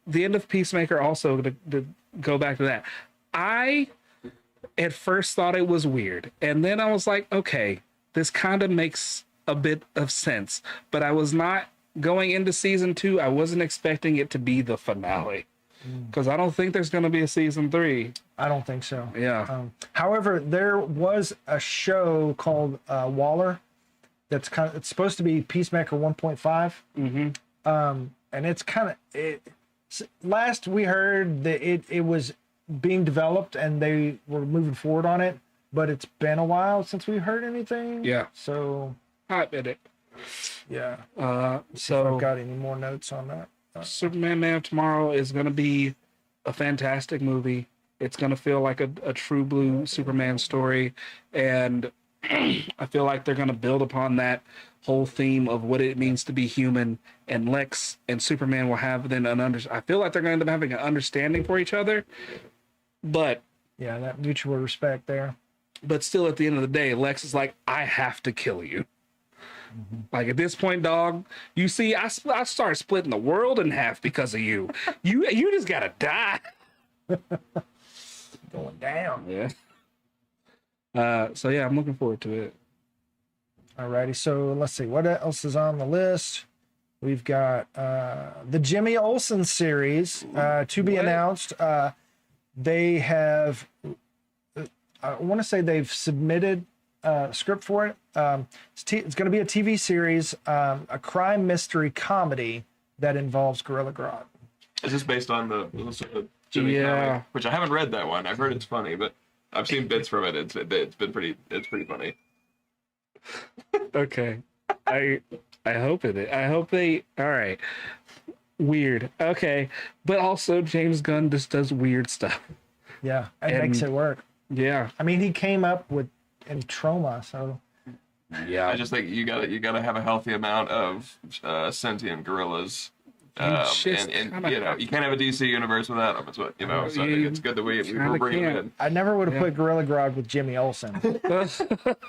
the end of Peacemaker also, to go back to that, I at first thought it was weird, and then I was like, okay, this kind of makes a bit of sense, but I was not going into season 2. I wasn't expecting it to be the finale, because I don't think there's going to be a season 3.
I don't think so.
Yeah.
However, there was a show called Waller that's it's supposed to be Peacemaker 1.5. And it's kind of last we heard that it was being developed and they were moving forward on it, but it's been a while since we heard anything.
Yeah.
So
Hot minute.
yeah.
So
if I've got any more notes on that.
Superman Man of Tomorrow is going to be a fantastic movie. It's going to feel like a true blue Superman story, and I feel like they're going to build upon that whole theme of what it means to be human, and Lex and Superman will have then I feel like they're going to end up having an understanding for each other, but
yeah, that mutual respect there.
But still, at the end of the day, Lex is like, I have to kill you. Like, at this point, dog, you see, I started splitting the world in half because of you. You just gotta die.
Going down.
Yeah. So yeah, I'm looking forward to it.
Alrighty, so let's see what else is on the list. We've got the Jimmy Olsen series to be announced. They have, I want to say they've submitted a script for it. It's going to be a TV series, a crime mystery comedy that involves Gorilla Grodd.
Is this based on the Jimmy comic? Which I haven't read that one. I've heard it's funny, but I've seen bits from it. It's pretty funny.
Okay. I hope it. I hope they. All right. Weird. Okay. But also James Gunn just does weird stuff.
Yeah, and makes it work.
Yeah.
I mean, he came up with in Trauma, so.
Yeah. I just think you gotta have a healthy amount of sentient gorillas. And you know, you can't have a DC universe without them. It's what so I think it's good that we're bringing them in.
I never would have put Gorilla Grodd with Jimmy Olsen.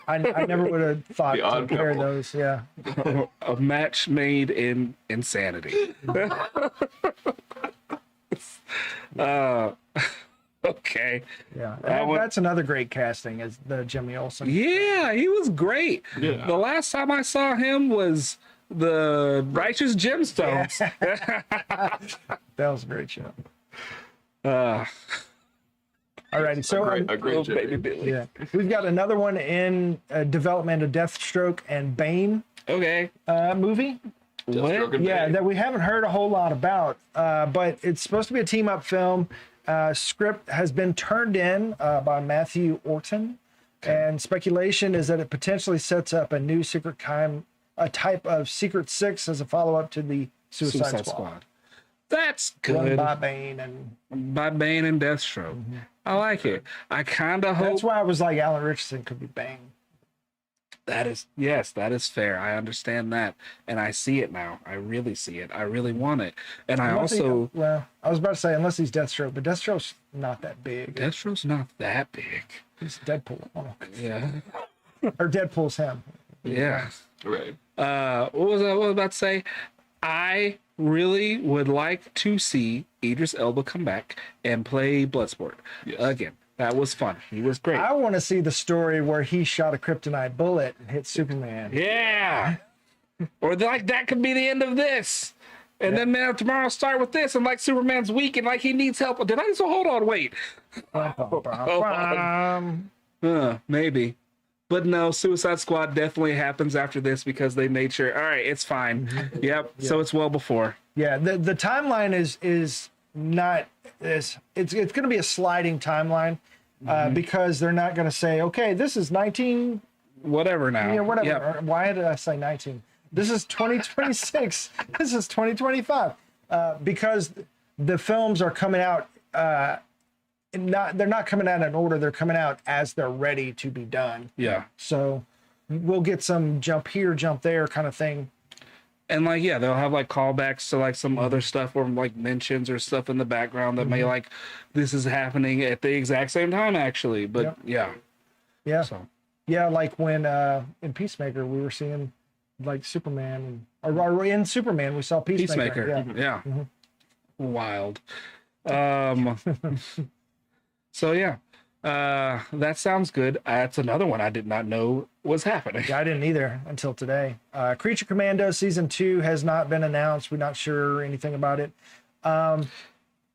I never would have thought to compare those. Yeah,
a match made in insanity. Okay.
Yeah, that's another great casting is the Jimmy Olsen.
Yeah, he was great.
Yeah.
The last time I saw him was the Righteous Gemstones.
Yeah. That was a great show. Alrighty, so
a great
baby Billy.
Yeah, we've got another one in development, of Deathstroke and Bane.
Okay.
Movie.
What?
Yeah, that we haven't heard a whole lot about, but it's supposed to be a team-up film. Script has been turned in by Matthew Orton, and speculation is that it potentially sets up a new a type of Secret Six as a follow-up to the Suicide Squad.
That's good.
Run by Bane and
Deathstroke.
Mm-hmm.
I like it. I kind of hope.
That's why I was like, Alan Richardson could be Bane.
That is fair. I understand that, and I see it now. I really see it. I really want it, and I was
about to say unless he's Deathstroke, but Deathstroke's not that big.
Deathstroke's not that big.
He's Deadpool. Oh.
Yeah.
Or Deadpool's him.
Yeah. Right.
What was I about to say? I really would like to see Idris Elba come back and play Bloodsport again. That was fun. He was great.
I want to see the story where he shot a kryptonite bullet and hit Superman.
Yeah. Or like that could be the end of this. And then Man of Tomorrow start with this, and like Superman's weak and like he needs help. Did I so hold on, wait. Maybe. But no, Suicide Squad definitely happens after this because they made sure, all right, it's fine. Mm-hmm. Yep. So it's well before.
Yeah, the timeline is not it's going to be a sliding timeline. because they're not going to say, okay, this is 19
whatever now.
Yeah, whatever.
Yep.
Or why did I say 19? This is 2026. This is 2025. Because the films are coming out. They're not coming out in order. They're coming out as they're ready to be done.
Yeah.
So we'll get some jump here, jump there kind of thing.
And like, yeah, they'll have like callbacks to like some other stuff or like mentions or stuff in the background that may like this is happening at the exact same time actually. But yeah. So.
Yeah, like when in Peacemaker we were seeing like Superman or in Superman we saw Peacemaker.
Yeah. Wild. So yeah. That sounds good. That's another one I did not know was happening.
Yeah, I didn't either until today. Creature Commando season 2 has not been announced. We're not sure anything about it. So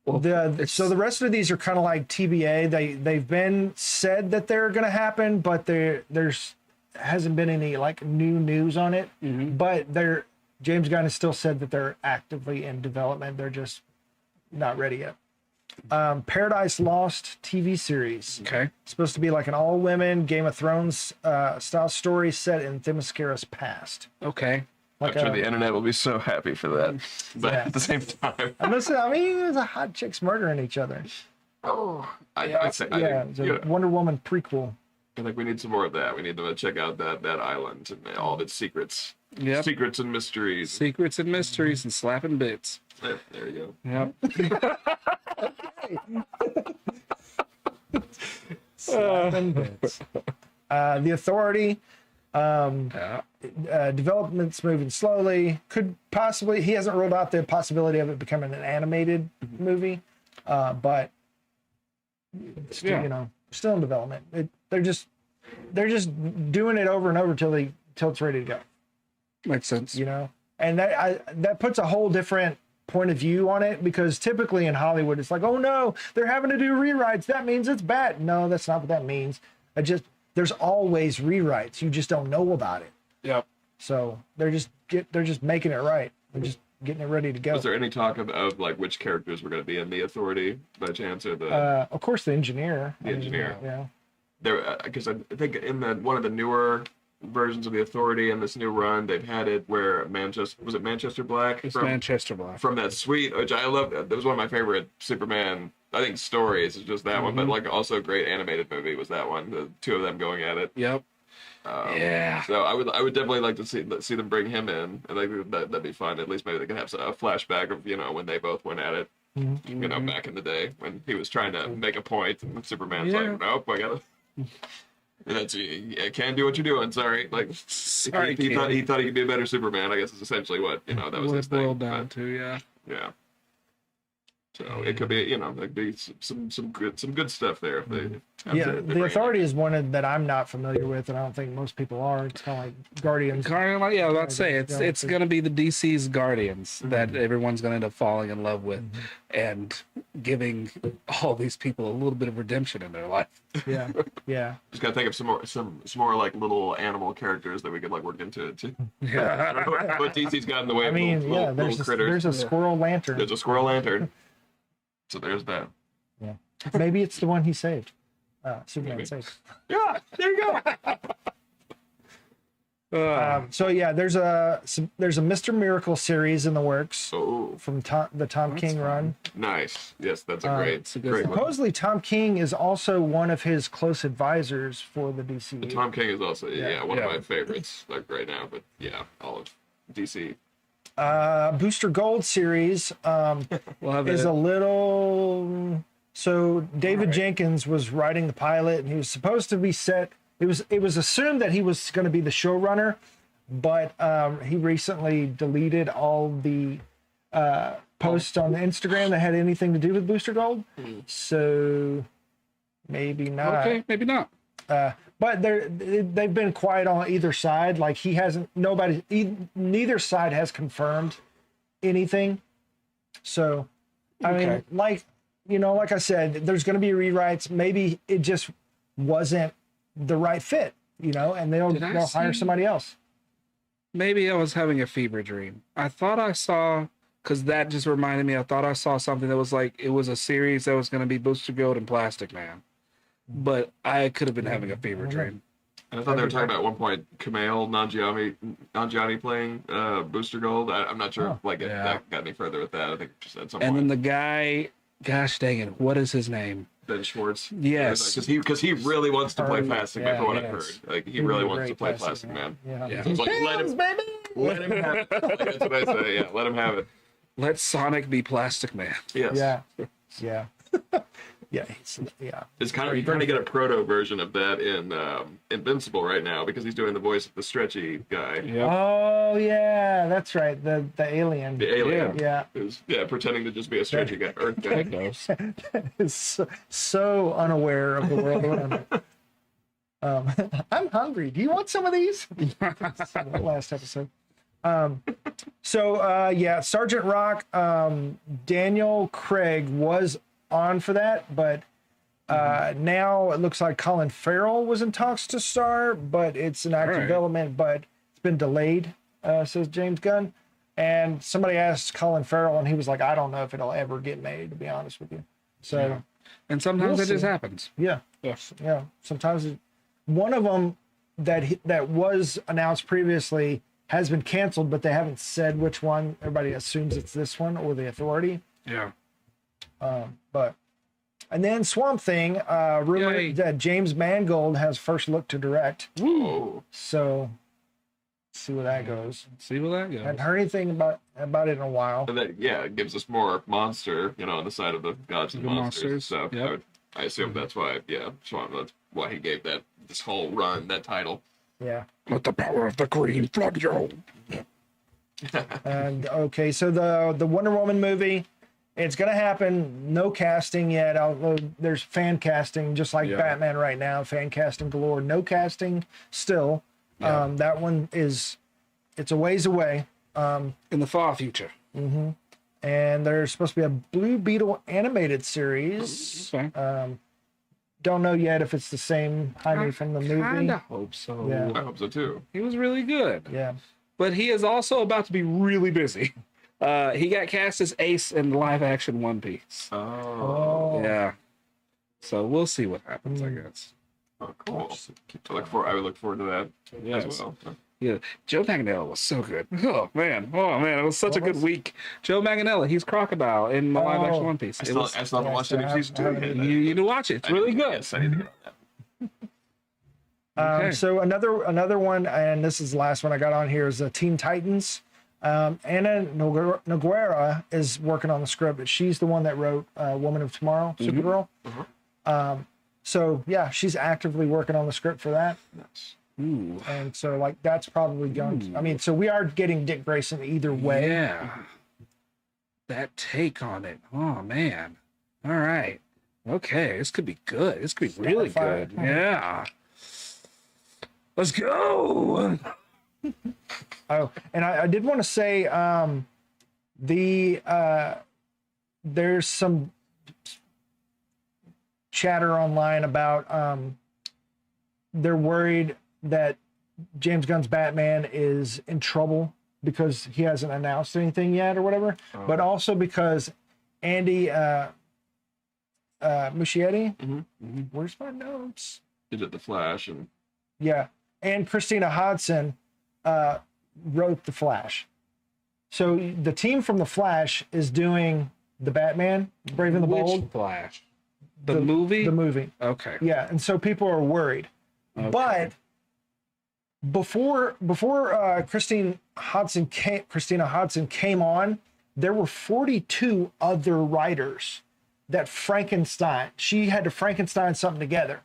the rest of these are kind of like TBA. They've been said that they're going to happen, but there's hasn't been any like new news on it. But James Gunn has still said that they're actively in development. They're just not ready yet. Paradise Lost TV series.
Okay.
It's supposed to be like an all-women Game of Thrones style story set in Themyscira's past.
Okay.
Like
I'm sure the internet will be so happy for that. But at the same time.
I mean, it was a hot chicks murdering each other.
Oh, I'd say,
it's a Wonder Woman prequel.
I think we need some more of that. We need to check out that island and all of its secrets.
Yep.
Secrets and mysteries.
Secrets and mysteries and slapping bits.
There you
Yep.
Slapping bits. The Authority. Development's moving slowly. Could possibly, he hasn't ruled out the possibility of it becoming an animated movie, but still, still in development. They're just doing it over and over till it's ready to go.
Makes sense.
And that puts a whole different point of view on it, because typically in Hollywood it's like, oh no, they're having to do rewrites, that means it's bad. No, that's not what that means. There's always rewrites, you just don't know about it.
Yep.
So they're just making it right. They're just getting it ready to go.
Was there any talk of like which characters were going to be in the Authority by chance, or the
of course the engineer.
Yeah. There, because I think in one of the newer versions of the Authority in this new run, they've had it where Manchester Black?
It's Manchester Black.
From that suite, which I love. That was one of my favorite Superman, I think, stories. Is just that one, but like also a great animated movie was that one. The two of them going at it.
Yep.
So I would definitely like to see them bring him in. I think that'd be fun. At least maybe they can have a flashback of when they both went at it. Back in the day when he was trying to make a point, and Superman's like, nope, I gotta. That's you can't do what you're doing. Sorry, like
sorry,
he thought he could be a better Superman. I guess is essentially what that was his thing.
Boiled down to
yeah. So it could be there'd be some good stuff there if they.
The Authority is one that I'm not familiar with, and I don't think most people are. It's kind of like Guardians.
I was about to say it's going to be the DC's Guardians that everyone's going to end up falling in love with, and giving all these people a little bit of redemption in their life.
Yeah.
Just gotta think of some more like little animal characters that we could like work into it too.
Yeah.
But DC's got in the way.
I mean,
little critters.
There's a squirrel lantern.
There's a squirrel lantern. So there's that.
Yeah. Maybe it's the one he saved. Superman saved.
Yeah, there you
go. So yeah, there's a Mr. Miracle series in the works from the Tom King run.
Nice. Yes, that's a great one.
Supposedly Tom King is also one of his close advisors for the DCU.
Tom King is also one of my favorites like right now. But yeah, all of DC.
Booster Gold series is a little. So David Jenkins was writing the pilot, and he was supposed to be set. It was assumed that he was going to be the showrunner, but he recently deleted all the posts on the Instagram that had anything to do with Booster Gold. So maybe not.
Okay, maybe not.
But they've been quiet on either side. Like neither side has confirmed anything. So, I mean, like I said, there's going to be rewrites. Maybe it just wasn't the right fit, and they'll hire somebody else.
Maybe I was having a fever dream. I thought I saw, because that just reminded me, I thought I saw something that was like, it was a series that was going to be Booster Gold and Plastic Man. but I could have been having a fever dream.
And I thought they were talking about at one point Kumail Nanjiani playing Booster Gold. I'm not sure if that got any further with that. I think just at some point.
And then the guy, gosh dang it, what is his name?
Ben Schwartz.
Yes,
because he really wants to play Plastic Man, from what I've heard. Like he really wants to play Plastic Man.
Yeah.
So it's like, let him have it. Like, that's what I say. Yeah, let him have it.
Let Sonic be Plastic Man.
Yes.
Yeah. Yeah.
It's kind of you kind of get a proto version of that in Invincible right now because he's doing the voice of the stretchy guy.
Yep.
Oh yeah, that's right. The alien.
The alien.
Yeah.
Who's pretending to just be a stretchy guy. Earth guy.
Knows.
Is so unaware of the world around him. I'm hungry. Do you want some of these? Last episode. Sergeant Rock, Daniel Craig was on for that, but now it looks like Colin Farrell was in talks to star, but it's in active development, but it's been delayed, says James Gunn. And somebody asked Colin Farrell, and he was like, I don't know if it'll ever get made, to be honest with you. So,
and sometimes it just happens.
Yeah. Sometimes one of them that was announced previously has been canceled, but they haven't said which one. Everybody assumes it's this one or The Authority.
Yeah.
And then Swamp Thing, rumored that James Mangold has first look to direct.
Woo.
So, see where that goes. Haven't heard anything about it in a while.
And that, it gives us more monster, on the side of the gods and monsters. So I assume that's why, Swamp. That's why he gave this whole run that title.
Yeah.
Let the power of the green flood you.
And okay, so the Wonder Woman movie. It's going to happen. No casting yet. Although there's fan casting, just like Batman right now. Fan casting galore. No casting still. Yeah. That one it's a ways away.
In the far future.
Mm-hmm. And there's supposed to be a Blue Beetle animated series.
Okay.
Don't know yet if it's the same Jaime from the movie.
I kind of hope so.
Yeah.
I hope so too.
He was really good.
Yeah.
But he is also about to be really busy. He got cast as Ace in live action One Piece.
Oh.
Yeah. So we'll see what happens, I guess.
Oh, cool. I would look forward to that as well.
Yeah. Joe Manganiello was so good. Oh man. It was such a good week. Joe Manganiello, he's Crocodile in the live action One Piece.
I still haven't watched any season 2 yet.
You need to watch it. It's really good.
Yes, I need to get on that.
Okay. So another one, and this is the last one I got on here, is Teen Titans. Anna Noguera is working on the script, but she's the one that wrote Woman of Tomorrow, Supergirl. So yeah, she's actively working on the script for that.
Nice.
Ooh.
And so that's probably going. I mean, so we are getting Dick Grayson either way.
Yeah. That take on it. Oh man. All right. Okay, this could be good. This could be really good. Yeah. Let's go.
Oh, and I did want to say there's some chatter online about they're worried that James Gunn's Batman is in trouble because he hasn't announced anything yet or whatever, but also because Andy Muschietti, where's my notes?
He did The Flash and
and Christina Hodson wrote The Flash. So the team from The Flash is doing the Batman, Brave and the Bold.
Which Flash? The movie?
The movie.
Okay.
Yeah, and so people are worried.
Okay.
But before Christina Hodson came on, there were 42 other writers that she had to Frankenstein something together.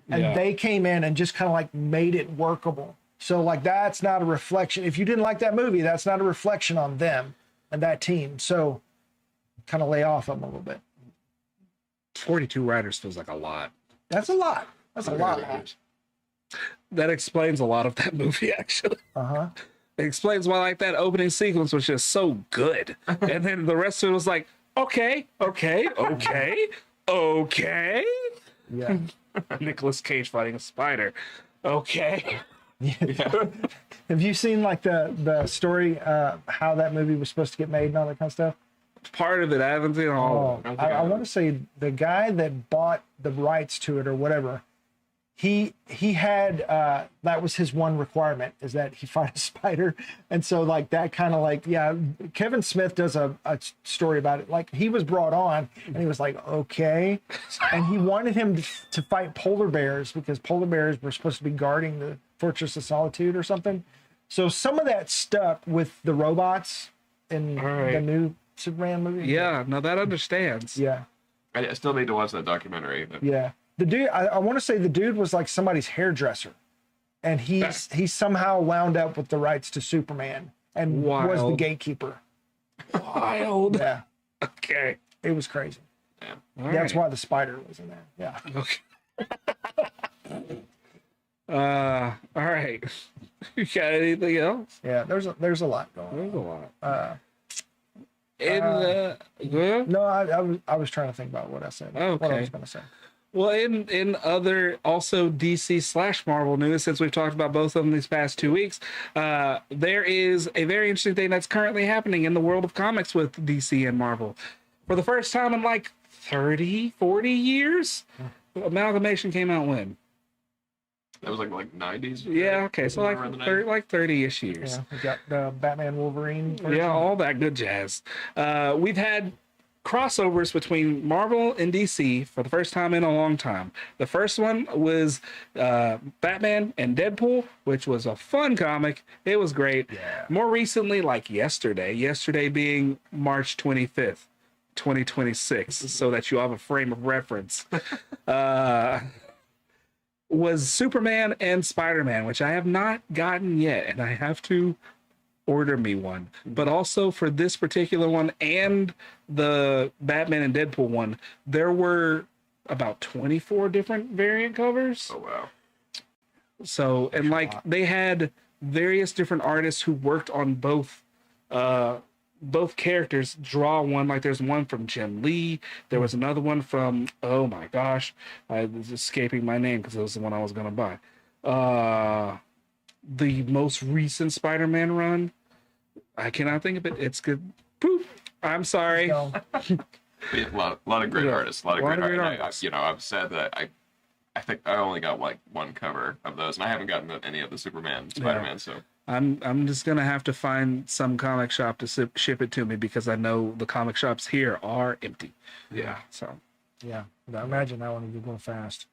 And they came in and just kind of made it workable. So that's not a reflection. If you didn't like that movie, that's not a reflection on them and that team. So kind of lay off them a little bit.
42 writers feels like a lot.
That's a lot. That's a lot.
That explains a lot of that movie, actually. It explains why that opening sequence was just so good. And then the rest of it was like, okay.
Yeah.
Nicolas Cage fighting a spider. Okay.
Yeah. Have you seen the story how that movie was supposed to get made and all that kind of stuff?
part of it. I haven't seen all of it.
I want to say the guy that bought the rights to it or whatever, he had that was his one requirement, is that he fight a spider. And so like that kind of like, yeah, Kevin Smith does a story about it. Like he was brought on and he was like, okay. And he wanted him to fight polar bears because polar bears were supposed to be guarding the Fortress of Solitude or something. So some of that stuck with the robots in the new Superman movie.
Yeah, no, that understands.
Yeah.
I still need to watch that documentary.
Yeah. The dude, I want to say the dude was like somebody's hairdresser, and he somehow wound up with the rights to Superman and was the gatekeeper.
Wild.
Yeah.
Okay.
It was crazy.
Yeah.
That's why the spider was in there. Yeah.
Okay. All right. You got anything else?
Yeah. There's a lot going on.
There's a lot.
No, I was trying to think about what I said.
Okay.
What I was going to say.
Well, in other also DC / Marvel news, since we've talked about both of them these past 2 weeks, there is a very interesting thing that's currently happening in the world of comics with DC and Marvel. For the first time in like 30, 40 years, Amalgamation came out when?
That was like 90s.
Yeah, okay, so like 30-ish years.
Yeah, we got the Batman Wolverine version.
Yeah, all that good jazz. We've had crossovers between Marvel and DC for the first time in a long time. The first one was Batman and Deadpool, which was a fun comic. It was great.
Yeah.
More recently, like yesterday being March 25th, 2026, so that you have a frame of reference, was Superman and Spider-Man, which I have not gotten yet, and I have to order me one. But also for this particular one and the Batman and Deadpool one, there were about 24 different variant covers.
Oh wow.
So, and like they had various different artists who worked on both characters draw one. Like there's one from Jim Lee, there was another one from, oh my gosh, it's escaping my name because it was the one I was gonna buy. The most recent Spider-Man run, I cannot think of it. It's good. Poop. I'm sorry.
So,
A lot of great artists. A lot of great artists.
artists.
I'm sad that I think I only got like one cover of those, and I haven't gotten any of the Superman, Spider-Man. So
I'm just gonna have to find some comic shop to ship it to me because I know the comic shops here are empty.
yeah.
So
yeah. I imagine that one would go fast.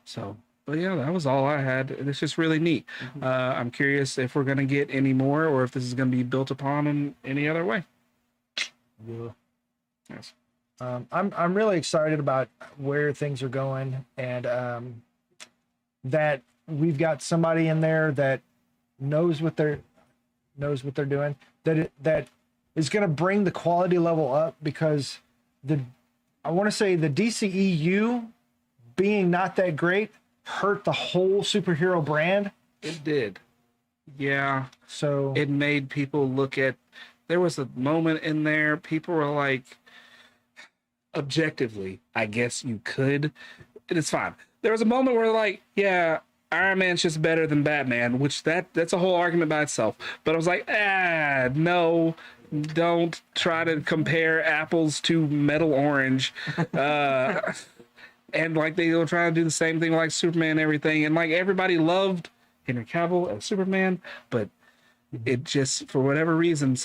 So, but yeah, that was all I had. It's just really neat. I'm curious if we're gonna get any more, or if this is gonna be built upon in any other way.
Yeah.
Yes.
I'm really excited about where things are going, and that we've got somebody in there that knows what they're doing. That is going to bring the quality level up, because I want to say the DCEU being not that great hurt the whole superhero brand.
It did. Yeah.
So
It made people look at. There was a moment in there. People were like, objectively, I guess you could. It's fine. There was a moment where like, yeah, Iron Man's just better than Batman, which that's a whole argument by itself. But I was like, no, don't try to compare apples to metal orange. And like they were trying to do the same thing like Superman and everything. And like everybody loved Henry Cavill as Superman, but it just, for whatever reason, it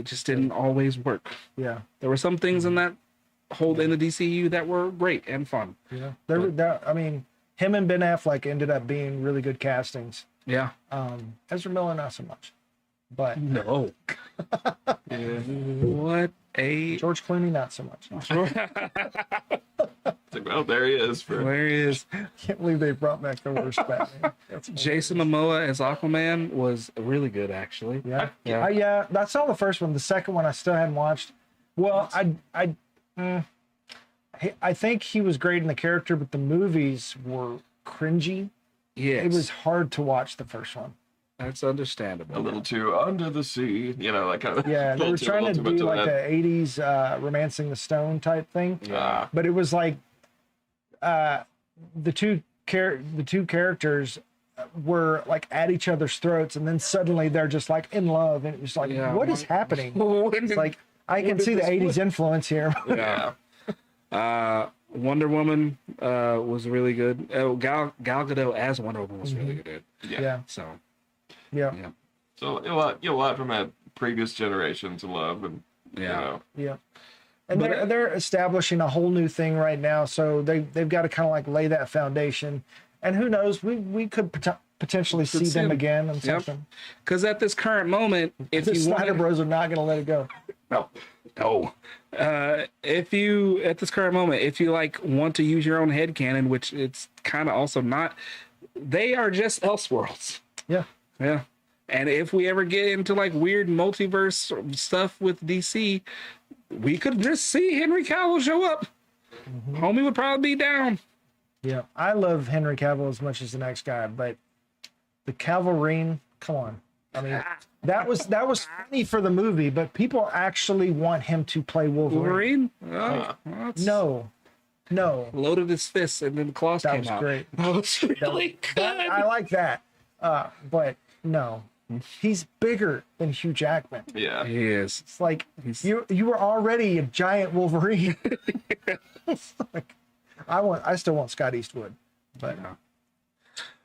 just didn't always work.
yeah,
There were some things in that in the DCU that were great and fun.
yeah. I mean, him and Ben Affleck ended up being really good castings.
Yeah.
Ezra Miller not so much, but
No. What a
George Clooney not so much.
It's like, well, there he is.
There he is.
Can't believe they brought back the worst Batman.
Jason Momoa as Aquaman was really good, actually.
Yeah,
Yeah.
yeah. I saw the first one. The second one I still hadn't watched. Well, I think he was great in the character, but the movies were cringy.
Yes.
It was hard to watch the first one.
That's understandable.
A little too under the sea, like kind of.
Yeah, they were trying to do like
that.
the '80s Romancing the Stone type thing.
Yeah.
But it was like the two characters were like at each other's throats, and then suddenly they're just like in love, and it was like, what is happening? It's like I can see the '80s influence here.
Yeah.
Wonder Woman was really good. Gal Gadot as Wonder Woman was really good.
Yeah.
So
Yeah.
So a lot from that previous generation to love, and you know.
Yeah. And they're establishing a whole new thing right now, so they've got to kind of like lay that foundation. And who knows, we could potentially see them again and something.
Because at this current moment, if
The
you want
Snyder Bros are not going to let it go.
no. If you at this current moment, if you like want to use your own headcanon, which it's kind of also not, they are just Elseworlds.
Yeah.
Yeah. And if we ever get into like weird multiverse stuff with DC, we could just see Henry Cavill show up. Homie would probably be down.
Yeah. I love Henry Cavill as much as the next guy, but the Cavalrine, come on. I mean, that was funny for the movie, but people actually want him to play Wolverine. No.
Loaded his fists and then the claws
That
came
was
out.
great.
That was really good.
I like that. But no. He's bigger than Hugh Jackman.
Yeah.
He is.
It's like you were already a giant Wolverine. It's like, I still want Scott Eastwood, but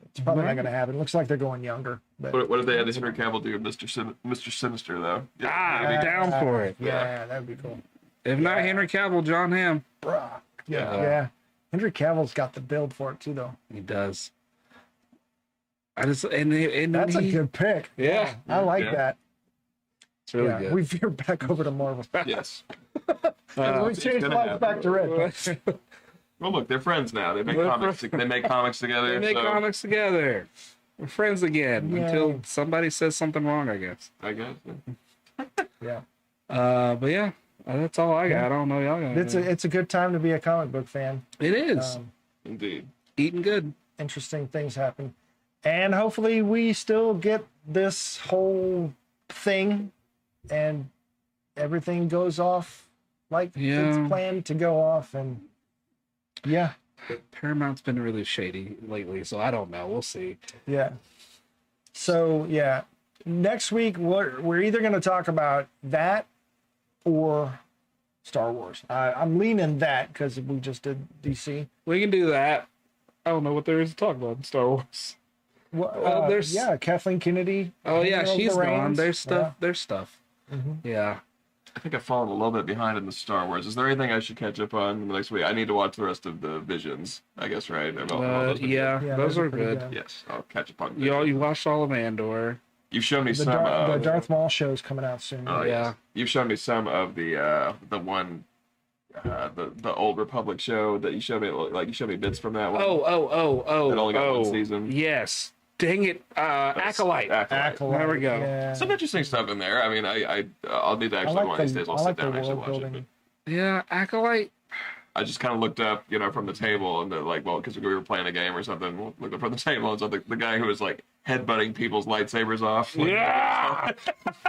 it's probably not going to happen. It looks like they're going younger. But
What if they had Henry Cavill do Mr. Sinister though?
I'd be down for it.
Yeah, that would be cool.
If not Henry Cavill, John Hamm.
Bruh. Yeah. Henry Cavill's got the build for it too, though.
He does. That's a
good pick.
Yeah.
I like that.
It's really good.
We veer back over to Marvel.
Yes.
We changed lives back to Red.
Well, look, they're friends now. They make comics. They make comics together.
They make comics together. We're friends again until somebody says something wrong, I guess.
Yeah.
But yeah, that's all I got. I don't know y'all got.
It's a good time to be a comic book fan.
It is.
Indeed.
Eating good.
Interesting things happen. And hopefully we still get this whole thing and everything goes off like it's planned to go off. And yeah.
Paramount's been really shady lately, so I don't know. We'll see.
Yeah. So yeah, next week we're either going to talk about that or Star Wars. I'm leaning that because we just did DC.
We can do that. I don't know what there is to talk about in Star Wars.
Well, there's Kathleen Kennedy.
Oh yeah, she's gone. There's stuff.
Yeah.
There's stuff. Yeah.
I think I've fallen a little bit behind in the Star Wars. Is there anything I should catch up on next week? I need to watch the rest of the Visions, I guess, right?
Those are good.
Yes, I'll catch up on.
You watched all of Andor.
You've shown me
the
some.
The Darth Maul show's coming out soon.
Oh yeah. You've shown me some of the one. The old Republic show that you showed me, you showed me bits from that one.
Oh.
That only got one season.
Yes. Dang it. Acolyte. There we go.
Yeah.
Some interesting stuff in there. I mean, I'll need to actually one of these days. I'll sit down and actually watch it. But
yeah, Acolyte.
I just kind of looked up, from the table and because we were playing a game or something, looked up from the table and saw the guy who was like headbutting people's lightsabers off.
Yeah.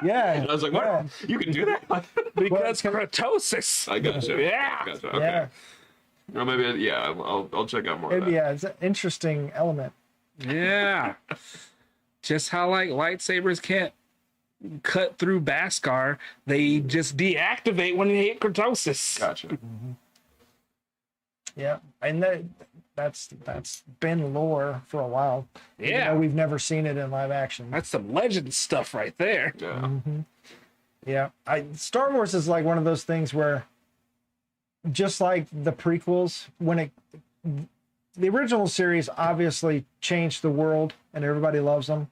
Yeah.
I was like, what?
Yeah.
You can do that?
Because Kratosis.
I gotcha.
Yeah.
Gotcha. Okay.
Yeah.
Well, maybe, I'll check out more of that.
Yeah, it's an interesting element.
Yeah. Just how lightsabers can't cut through Beskar, they just deactivate when they hit Kratosis.
Gotcha.
Yeah, and that's been lore for a while.
Yeah,
we've never seen it in live action.
That's some legend stuff right there.
Yeah.
Yeah, Star Wars is like one of those things where, just like the prequels, the original series obviously changed the world and everybody loves them.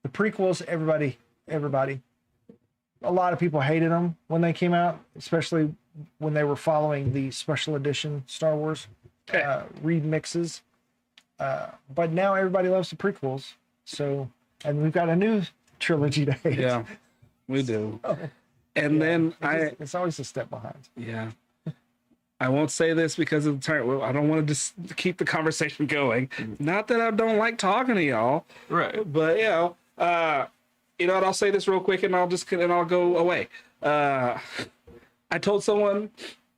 The prequels, everybody, a lot of people hated them when they came out, especially when they were following the special edition Star Wars remixes. But now everybody loves the prequels. So, and we've got a new trilogy to hate.
Yeah, we do. And then
it's always a step behind.
Yeah. I won't say this because of the time. Well, I don't want to just keep the conversation going. Not that I don't like talking to y'all,
right?
But what? I'll say this real quick, and I'll go away. I told someone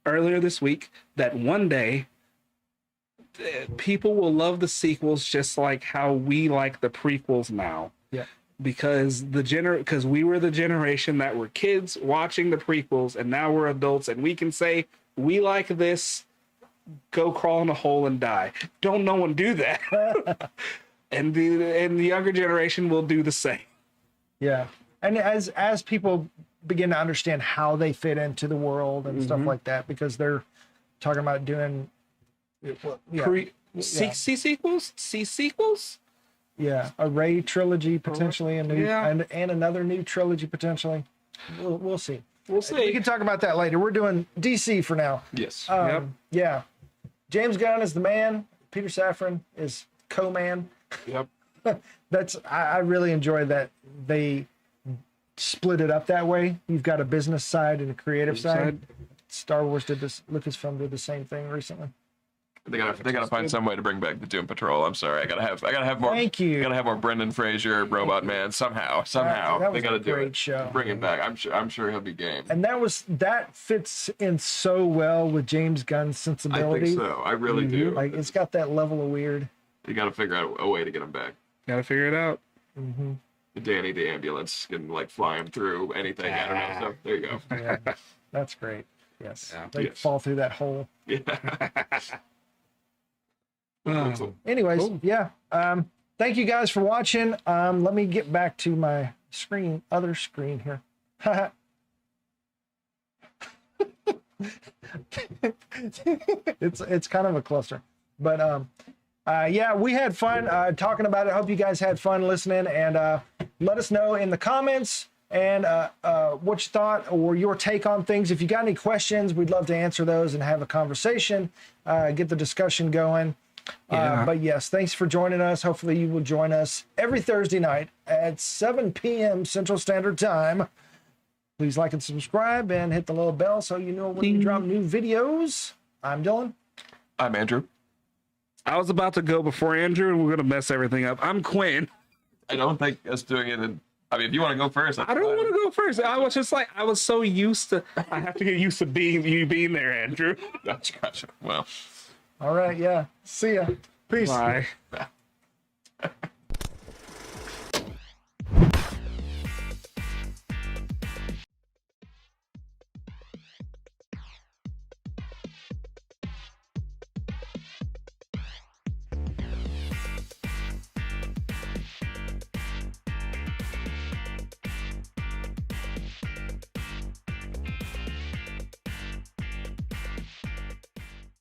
earlier this week that one day people will love the sequels just like how we like the prequels now.
Yeah.
Because because we were the generation that were kids watching the prequels, and now we're adults, and we can say we like this. Go crawl in a hole and die. Don't no one do that. and the younger generation will do the same.
Yeah, and as people begin to understand how they fit into the world and stuff like that, because they're talking about doing
sequels.
Yeah, a Ray trilogy potentially, and another new trilogy potentially. We'll see.
We'll see.
We can talk about that later. We're doing DC for now.
Yes.
Yeah. James Gunn is the man. Peter Safran is co-man.
Yep.
I really enjoy that they split it up that way. You've got a business side and a creative side. Star Wars did this. Lucasfilm did the same thing recently.
They gotta find some way to bring back the Doom Patrol. I'm sorry. I gotta have more.
Thank you.
Gotta have more Brendan Fraser, Robot Man. Somehow.
That was
they gotta
a
do
great
it.
show.
Bring him back. I'm sure he'll be game.
And that fits in so well with James Gunn's sensibility.
I think so. I really do.
Like it's got that level of weird.
You gotta figure out a way to get him back.
Gotta figure it out.
Danny the ambulance can like fly him through anything. I don't know. So there you go.
Yeah, that's great. Yes.
Yeah.
They fall through that hole.
Yeah.
Anyways,
Cool.
yeah. Thank you guys for watching. Let me get back to my other screen here. It's kind of a cluster, but yeah, we had fun talking about it. I hope you guys had fun listening, and let us know in the comments and what you thought or your take on things. If you got any questions, we'd love to answer those and have a conversation, get the discussion going. But yes, thanks for joining us. Hopefully you will join us every Thursday night at 7 p.m. Central Standard Time. Please like and subscribe and hit the little bell so you know when we drop new videos. I'm Dylan.
I'm Andrew.
I was about to go before Andrew, and we're gonna mess everything up. I'm Quinn.
I don't think us doing it. I mean, if you want to go first,
I don't want to go first. I was just like, I was so used to. I have to get used to being there, Andrew.
Gotcha. Well.
All right. Yeah. See ya. Peace.
Bye.